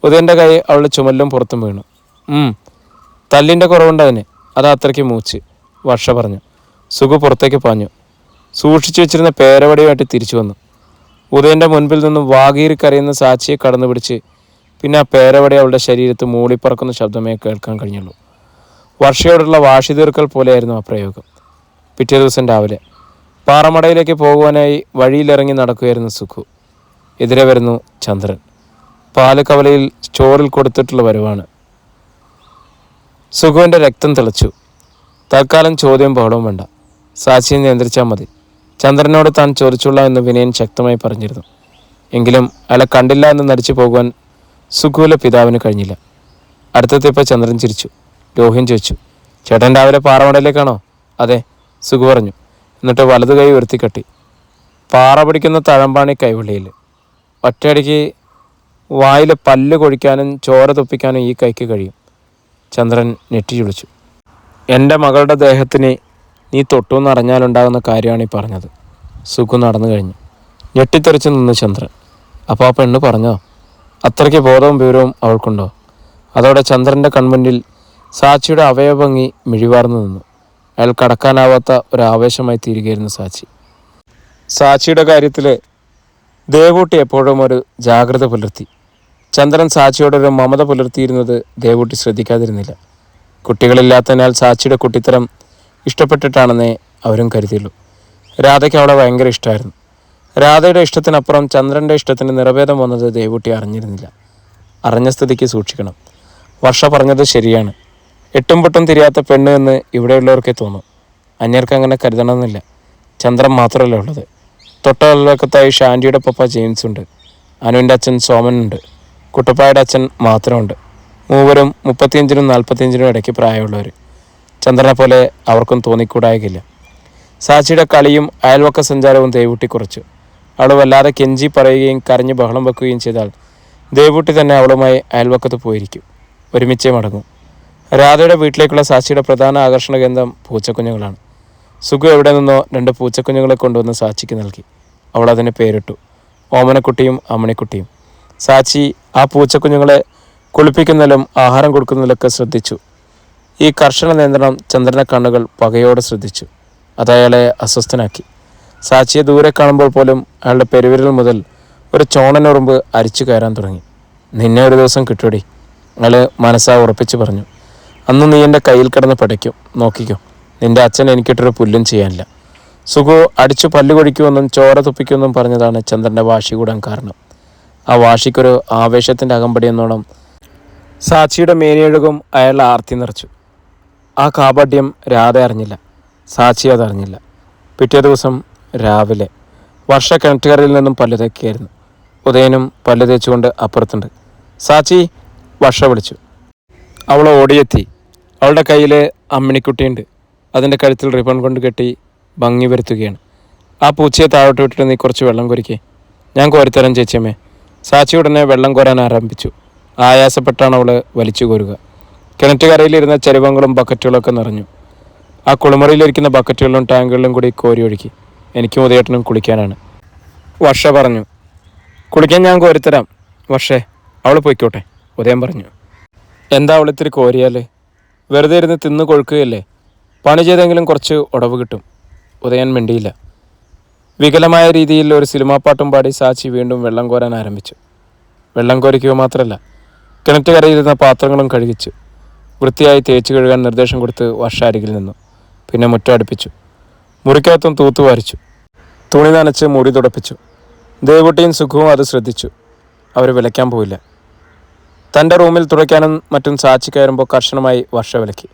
ഉദയൻ്റെ കൈ അവളുടെ ചുമലിലും പുറത്തും വീണു. തല്ലിൻ്റെ കുറവുണ്ടതിന്, അതാ അത്രയ്ക്ക് മൂച്ച്, വർഷ പറഞ്ഞു. സുഖു പുറത്തേക്ക് പാഞ്ഞു. സൂക്ഷിച്ചു വെച്ചിരുന്ന പേരവടിയുമായിട്ട് തിരിച്ചു വന്നു. ഉദയൻ്റെ മുൻപിൽ നിന്നും വാഗീറി കരയുന്ന സാച്ചിയെ കടന്നു പിടിച്ച് പിന്നെ ആ പേരവടി അവളുടെ ശരീരത്ത് മൂളിപ്പറക്കുന്ന ശബ്ദമേ കേൾക്കാൻ കഴിഞ്ഞുള്ളൂ. വർഷയോടുള്ള വാശി തീർക്കൽ പോലെയായിരുന്നു ആ പ്രയോഗം. പിറ്റേ ദിവസം രാവിലെ പാറമടയിലേക്ക് പോകുവാനായി വഴിയിലിറങ്ങി നടക്കുകയായിരുന്നു സുഖു. എതിരെ വരുന്നു ചന്ദ്രൻ. പാല് കവലയിൽ ചോറിൽ കൊടുത്തിട്ടുള്ള വരവാണ്. സുഖുവിൻ്റെ രക്തം തിളച്ചു. തൽക്കാലം ചോദ്യം ബഹളവും വേണ്ട, സാക്ഷിയെ നിയന്ത്രിച്ചാൽ മതി. ചന്ദ്രനോട് താൻ ചോദിച്ചുള്ള എന്ന് വിനയൻ ശക്തമായി പറഞ്ഞിരുന്നു. എങ്കിലും അയാളെ കണ്ടില്ല എന്ന് നടിച്ചു പോകുവാൻ സുഖുവിലെ പിതാവിന് കഴിഞ്ഞില്ല. അടുത്തെത്തിയപ്പോൾ ചന്ദ്രൻ ചിരിച്ചു. രോഹിൻ ചോദിച്ചു, ചേട്ടൻ രാവിലെ പാറമടയിലേക്കാണോ? അതെ, സുഖു പറഞ്ഞു. എന്നിട്ട് വലതു കൈ ഉയർത്തിക്കട്ടി. പാറ പിടിക്കുന്ന തഴമ്പാണി കൈവെള്ളിയിൽ. ഒറ്റയടിക്ക് വായിൽ പല്ല് കൊഴിക്കാനും ചോര തുപ്പിക്കാനും ഈ കൈക്ക് കഴിയും. ചന്ദ്രൻ ഞെട്ടി ചുളിച്ചു. എൻ്റെ മകളുടെ ദേഹത്തിന് നീ തൊട്ടുവെന്ന് അറിഞ്ഞാലുണ്ടാകുന്ന കാര്യമാണ് ഈ പറഞ്ഞത്. സുഖു നടന്നു കഴിഞ്ഞു. ഞെട്ടിത്തെറിച്ച് നിന്ന് ചന്ദ്രൻ. അപ്പോൾ ആ പെണ്ണ് പറഞ്ഞോ? അത്രയ്ക്ക് ബോധവും വിവരവും അവൾക്കുണ്ടോ? അതോടെ ചന്ദ്രൻ്റെ കൺമുന്നിൽ സാച്ചിയുടെ അവയവഭംഗി മിഴിവാർന്നു നിന്നു. അയാൾ കടക്കാനാവാത്ത ഒരാവേശമായി തീരുകയായിരുന്നു സാച്ചി. സാച്ചിയുടെ കാര്യത്തിൽ ദേവൂട്ടി എപ്പോഴും ഒരു ജാഗ്രത പുലർത്തി. ചന്ദ്രൻ സാച്ചിയോടൊരു മമത പുലർത്തിയിരുന്നത് ദേവൂട്ടി ശ്രദ്ധിക്കാതിരുന്നില്ല. കുട്ടികളില്ലാത്തതിനാൽ സാച്ചിയുടെ കുട്ടിത്തരം ഇഷ്ടപ്പെട്ടിട്ടാണെന്നേ അവരും കരുതിയുള്ളൂ. രാധയ്ക്ക് അവളെ ഭയങ്കര ഇഷ്ടമായിരുന്നു. രാധയുടെ ഇഷ്ടത്തിനപ്പുറം ചന്ദ്രൻ്റെ ഇഷ്ടത്തിന് നിറഭേദം വന്നത് ദേവൂട്ടി അറിഞ്ഞിരുന്നില്ല. അറിഞ്ഞ സ്ഥിതിക്ക് സൂക്ഷിക്കണം. വർഷ പറഞ്ഞത് ശരിയാണ്. എട്ടും പൊട്ടും തിരിയാത്ത പെണ്ണ് എന്ന് ഇവിടെയുള്ളവർക്കേ തോന്നും. അന്യർക്ക് അങ്ങനെ കരുതണമെന്നില്ല. ചന്ദ്രൻ മാത്രമല്ല ഉള്ളത്. തൊട്ടയൽവക്കത്തായി ഷാൻഡിയുടെ പപ്പ ജെയിംസ് ഉണ്ട്. അനുവിൻ്റെ അച്ഛൻ സോമനുണ്ട്. കുട്ടപ്പായുടെ അച്ഛൻ മാത്രമുണ്ട്. മൂവരും 35-നും 45-നും ഇടയ്ക്ക് പ്രായമുള്ളവർ. ചന്ദ്രനെ പോലെ അവർക്കും തോന്നിക്കൂടായില്ല. സാച്ചിയുടെ കളിയും അയൽവക്ക സഞ്ചാരവും ദേവൂട്ടി കുറച്ചു. അവൾ വല്ലാതെ കെഞ്ചി പറയുകയും കരഞ്ഞ് ബഹളം വെക്കുകയും ചെയ്താൽ ദേവൂട്ടി തന്നെ അവളുമായി അയൽവക്കത്ത് പോയിരിക്കും. ഒരുമിച്ചേ മടങ്ങും. രാധയുടെ വീട്ടിലേക്കുള്ള സാച്ചിയുടെ പ്രധാന ആകർഷണ കേന്ദ്രം പൂച്ചക്കുഞ്ഞുങ്ങളാണ്. സുഖു എവിടെ നിന്നോ 2 പൂച്ചക്കുഞ്ഞുങ്ങളെ കൊണ്ടുവന്ന് സാച്ചിക്ക് നൽകി. അവൾ അതിന് പേരിട്ടു ഓമനക്കുട്ടിയും അമ്മണിക്കുട്ടിയും. സാച്ചി ആ പൂച്ചക്കുഞ്ഞുങ്ങളെ കുളിപ്പിക്കുന്നതിലും ആഹാരം കൊടുക്കുന്നതിലൊക്കെ ശ്രദ്ധിച്ചു. ഈ കർശന നിയന്ത്രണം ചന്ദ്രൻ്റെ കണ്ണുകൾ പകയോടെ ശ്രദ്ധിച്ചു. അത് അയാളെ അസ്വസ്ഥനാക്കി. സാച്ചിയെ ദൂരെ കാണുമ്പോൾ പോലും അയാളുടെ പെരുവിരൽ മുതൽ ഒരു ചോണനുറുമ്പ് അരിച്ചു കയറാൻ തുടങ്ങി. നിന്നെ ഒരു ദിവസം കിട്ടൂടി, അയാൾ മനസ്സാ ഉറപ്പിച്ച് പറഞ്ഞു. അന്ന് നീ എൻ്റെ കയ്യിൽ കിടന്ന് പഠിക്കും, നോക്കിക്കോ. നിൻ്റെ അച്ഛൻ എനിക്കിട്ടൊരു പുല്ലും ചെയ്യാനില്ല. സുഖു അടിച്ചു പല്ലു കൊഴിക്കുമെന്നും ചോര തുപ്പിക്കുമെന്നും പറഞ്ഞതാണ് ചന്ദ്രൻ്റെ വാശി കൂടാൻ കാരണം. ആ വാശിക്കൊരു ആവേശത്തിൻ്റെ അകമ്പടി എന്നോണം സാച്ചിയുടെ മേനിയഴുകും അയാൾ ആർത്തി നിറച്ചു. ആ കാപട്യം രാധ അറിഞ്ഞില്ല, സാച്ചി അതറിഞ്ഞില്ല. പിറ്റേ ദിവസം രാവിലെ വർഷ കിണറ്റുകരയിൽ നിന്നും പല്ലു തേക്കുകയായിരുന്നു. ഉദയനും പല്ലു തേച്ചുകൊണ്ട് അപ്പുറത്തുണ്ട്. സാച്ചി, വർഷ വിളിച്ചു. അവൾ ഓടിയെത്തി. അവളുടെ കയ്യിൽ അമ്മിണിക്കുട്ടിയുണ്ട്. അതിൻ്റെ കഴുത്തിൽ റിബൺ കൊണ്ട് കെട്ടി ഭംഗി വരുത്തുകയാണ്. ആ പൂച്ചയെ താഴോട്ട് വിട്ടിട്ട് നീ കുറച്ച് വെള്ളം കോരിക്കേ. ഞാൻ കോരിത്തരാം ചേച്ചിയമ്മേ. സാച്ചി ഉടനെ വെള്ളം കോരാൻ ആരംഭിച്ചു. ആയാസപ്പെട്ടാണ് അവൾ വലിച്ചു കോരുക. കിണറ്റുകരയിലിരുന്ന ചരുവങ്ങളും ബക്കറ്റുകളൊക്കെ നിറഞ്ഞു. ആ കുളിമുറിയിലിരിക്കുന്ന ബക്കറ്റുകളിലും ടാങ്കുകളിലും കൂടി കോരി ഒഴുക്കി. എനിക്കും ഉദയേട്ടനും കുളിക്കാനാണ്, വർഷ പറഞ്ഞു. കുളിക്കാൻ ഞാൻ കോരിത്തരാം വർഷേ, അവൾ പോയിക്കോട്ടെ, ഉദയൻ പറഞ്ഞു. എന്താ അവളിത്തിരി കോരിയാൽ? വെറുതെ ഇരുന്ന് തിന്ന് കൊഴുക്കുകയല്ലേ. പണി ചെയ്തെങ്കിലും കുറച്ച് ഉടവ് കിട്ടും. ഉദയൻ മിണ്ടിയില്ല. വികലമായ രീതിയിൽ ഒരു സിനിമാ പാട്ടും പാടി സാച്ചി വീണ്ടും വെള്ളം കോരാൻ ആരംഭിച്ചു. വെള്ളം കോരിക്കുക മാത്രമല്ല, കിണറ്റുകരയിരുന്ന പാത്രങ്ങളും കഴുകിച്ചു. വൃത്തിയായി തേച്ച് കഴുകാൻ നിർദ്ദേശം കൊടുത്ത് വർഷ അരികിൽ നിന്നു. പിന്നെ മുറ്റം അടുപ്പിച്ചു. മുറിക്കകത്തും തൂത്തുവാരിച്ചു. തുണി നനച്ച് മുറി തുടപ്പിച്ചു. ദേവുട്ടിയും സുഖവും അത് ശ്രദ്ധിച്ചു. അവർ വിലയ്ക്കാൻ പോയില്ല. തൻ്റെ റൂമിൽ തുടയ്ക്കാനും മറ്റും സാച്ചി കയറുമ്പോൾ കർശനമായി വർഷ വിലക്കി.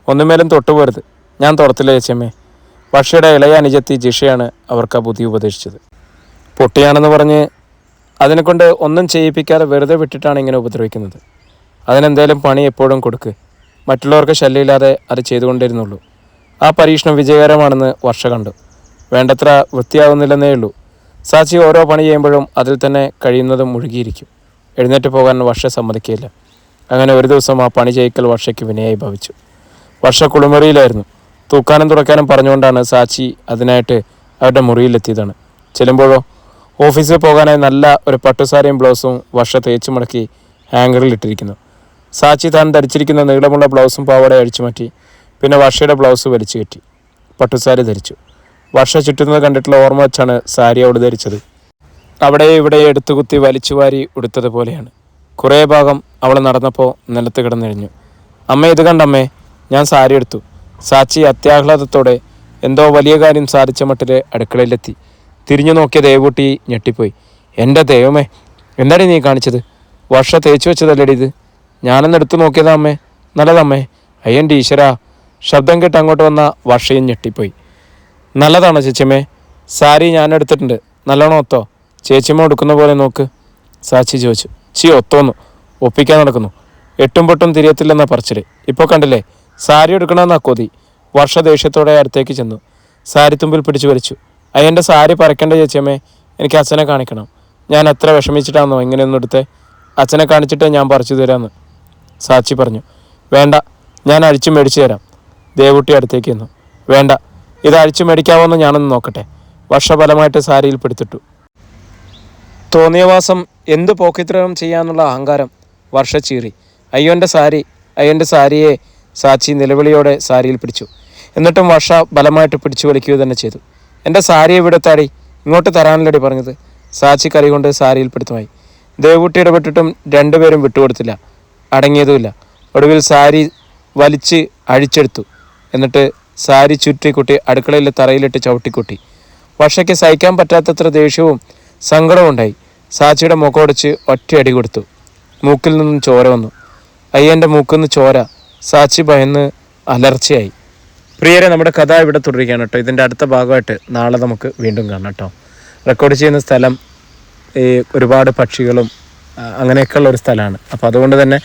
ഒന്നുമേലും തൊട്ടുപോരുത്, ഞാൻ തുറത്തില്ല ചേച്ചിയമ്മേ. വർഷയുടെ ഇളയ അനുജത്തി ജിഷയാണ് അവർക്ക് ആ ബുദ്ധി ഉപദേശിച്ചത്. പൊട്ടിയാണെന്ന് പറഞ്ഞ് അതിനെക്കൊണ്ട് ഒന്നും ചെയ്യിപ്പിക്കാതെ വെറുതെ വിട്ടിട്ടാണ് ഇങ്ങനെ ഉപദ്രവിക്കുന്നത്. അതിനെന്തേലും പണി എപ്പോഴും കൊടുക്ക്. മറ്റുള്ളവർക്ക് ശല്യമില്ലാതെ അത് ചെയ്തുകൊണ്ടിരുന്നുള്ളൂ. ആ പരീക്ഷണം വിജയകരമാണെന്ന് വർഷ കണ്ടു. വേണ്ടത്ര വൃത്തിയാവുന്നില്ലെന്നേ ഉള്ളൂ. സാച്ചി ഓരോ പണി ചെയ്യുമ്പോഴും അതിൽ തന്നെ കഴിയുന്നതും മുഴുകിയിരിക്കും. എഴുന്നേറ്റ് പോകാൻ വർഷ സമ്മതിക്കില്ല. അങ്ങനെ ഒരു ദിവസം ആ പണി ചെയ്യിക്കൽ വർഷയ്ക്ക് വിനയായി ഭവിച്ചു. വർഷ കുളിമുറിയിലായിരുന്നു. തൂക്കാനും തുറക്കാനും പറഞ്ഞുകൊണ്ടാണ് സാച്ചി അതിനായിട്ട് അവരുടെ മുറിയിലെത്തിയതാണ്. ചെല്ലുമ്പോഴോ ഓഫീസിൽ പോകാനായി നല്ല ഒരു പട്ടുസാരിയും ബ്ലൗസും വർഷ തേച്ച് മുടക്കി ഹാങ്കറിൽ ഇട്ടിരിക്കുന്നു. സാച്ചി താൻ ധരിച്ചിരിക്കുന്ന നീളമുള്ള ബ്ലൗസും പാവാട അഴിച്ചു മാറ്റി. പിന്നെ വർഷയുടെ ബ്ലൗസ് വലിച്ചു കെട്ടി പട്ടുസാരി ധരിച്ചു. വർഷ ചുറ്റുന്നത് കണ്ടിട്ടുള്ള ഓർമ്മ വെച്ചാണ് സാരി അവൾ ധരിച്ചത്. അവിടെ ഇവിടെ എടുത്തുകുത്തി വലിച്ചുവാരി ഉടുത്തതുപോലെയാണ്. കുറേ ഭാഗം അവൾ നടന്നപ്പോൾ നിലത്ത് കിടന്നിഴഞ്ഞു. അമ്മ ഇത് കണ്ടമ്മേ, ഞാൻ സാരി എടുത്തു. സാച്ചി അത്യാഹ്ലാദത്തോടെ എന്തോ വലിയ കാര്യം സാധിച്ച മട്ടിൽ അടുക്കളയിലെത്തി. തിരിഞ്ഞു നോക്കിയ ദേവൂട്ടി ഞെട്ടിപ്പോയി. എൻ്റെ ദൈവമേ, എന്താടി നീ കാണിച്ചത്? വർഷ തേച്ചു വെച്ചതല്ലേടി ഇത്? ഞാനൊന്ന് എടുത്തു നോക്കിയതാ അമ്മേ. നല്ലതമ്മേ. അയ്യൻ്റെ ഈശ്വരാ. ശബ്ദം കേട്ട് അങ്ങോട്ട് വന്ന വർഷയും ഞെട്ടിപ്പോയി. നല്ലതാണോ ചേച്ചിയമ്മേ? സാരി ഞാൻ എടുത്തിട്ടുണ്ട്. നല്ലോണം ഒത്തോ? ചേച്ചിയമ്മ എടുക്കുന്ന പോലെ നോക്ക്, സാച്ചി ചോദിച്ചു. ഒത്തോന്നു, ഒപ്പിക്കാൻ നടക്കുന്നു. എട്ടും പൊട്ടും തിരിയത്തില്ലെന്നാ പറച്ചില്. ഇപ്പോൾ കണ്ടില്ലേ, സാരി എടുക്കണമെന്നാ കൊതി. വർഷ ദേഷ്യത്തോടെ അടുത്തേക്ക് ചെന്നു. സാരി തുമ്പിൽ പിടിച്ചു വലിച്ചു. അയ്യൻ്റെ സാരി പറിക്കേണ്ട ചേച്ചിയമ്മേ, എനിക്ക് അച്ഛനെ കാണിക്കണം. ഞാൻ എത്ര വിഷമിച്ചിട്ടാണെന്നോ ഇങ്ങനെയൊന്നും എടുത്തേ. അച്ഛനെ കാണിച്ചിട്ട് ഞാൻ പറിച്ചു തരാമെന്ന് സാച്ചി പറഞ്ഞു. വേണ്ട, ഞാൻ അഴിച്ചു മേടിച്ചു തരാം. ദേവുട്ടി അടുത്തേക്ക് ചെന്നു. വേണ്ട, ഇത് അഴിച്ചു മേടിക്കാവോന്ന് ഞാനൊന്ന് നോക്കട്ടെ. വർഷ ബലമായിട്ട് സാരിയിൽ പിടിത്തിട്ടു. തോന്നിയവാസം എന്ത് പോക്കിത്രയം ചെയ്യാനുള്ള അഹങ്കാരം. വർഷ ചീറി. അയ്യോൻ്റെ സാരി, അയ്യൻ്റെ സാരിയെ. സാച്ചി നിലവിളിയോടെ സാരിയിൽ പിടിച്ചു. എന്നിട്ടും വർഷ ബലമായിട്ട് പിടിച്ചു വലിക്കുക തന്നെ ചെയ്തു. എൻ്റെ സാരി എവിടെ താടി? ഇങ്ങോട്ട് തരാനല്ലടി പറഞ്ഞത്. സാച്ചി കൈകൊണ്ട് സാരിയിൽ പിടുത്തമായി. ദേവൂട്ടി ഇടപെട്ടിട്ടും രണ്ടുപേരും വിട്ടുകൊടുത്തില്ല, അടങ്ങിയതുമില്ല. ഒടുവിൽ സാരി വലിച്ച് അഴിച്ചെടുത്തു. എന്നിട്ട് സാരി ചുറ്റിക്കുട്ടി അടുക്കളയിലെ തറയിലിട്ട് ചവിട്ടിക്കുട്ടി. വർഷയ്ക്ക് സഹിക്കാൻ പറ്റാത്തത്ര ദേഷ്യവും സങ്കടവും ഉണ്ടായി. സാച്ചിയുടെ മുഖമൊടിച്ച് ഒറ്റയടി കൊടുത്തു. മൂക്കിൽ നിന്നും ചോര വന്നു. അയ്യൻ്റെ മൂക്കിൽ നിന്ന് ചോര. സാച്ചി ഭയന്ന് അലർച്ചയായി. പ്രിയരെ, നമ്മുടെ കഥ ഇവിടെ തുടരുകയാണ് കേട്ടോ. ഇതിൻ്റെ അടുത്ത ഭാഗമായിട്ട് നാളെ നമുക്ക് വീണ്ടും കാണാം കേട്ടോ. റെക്കോർഡ് ചെയ്യുന്ന സ്ഥലം ഈ ഒരുപാട് പക്ഷികളും അങ്ങനെയൊക്കെയുള്ള ഒരു സ്ഥലമാണ്. അപ്പോൾ അതുകൊണ്ട് തന്നെ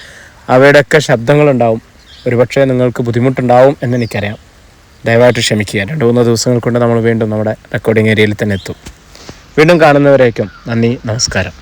അവയുടെയൊക്കെ ശബ്ദങ്ങളുണ്ടാവും. ഒരുപക്ഷെ നിങ്ങൾക്ക് ബുദ്ധിമുട്ടുണ്ടാവും എന്നെനിക്കറിയാം. ദയവായിട്ട് ക്ഷമിക്കുക. 2-3 ദിവസങ്ങൾ കൊണ്ട് നമ്മൾ വീണ്ടും നമ്മുടെ റെക്കോർഡിംഗ് ഏരിയയിൽ തന്നെ എത്തും. വീണ്ടും കാണുന്നവരേക്കും നന്ദി, നമസ്കാരം.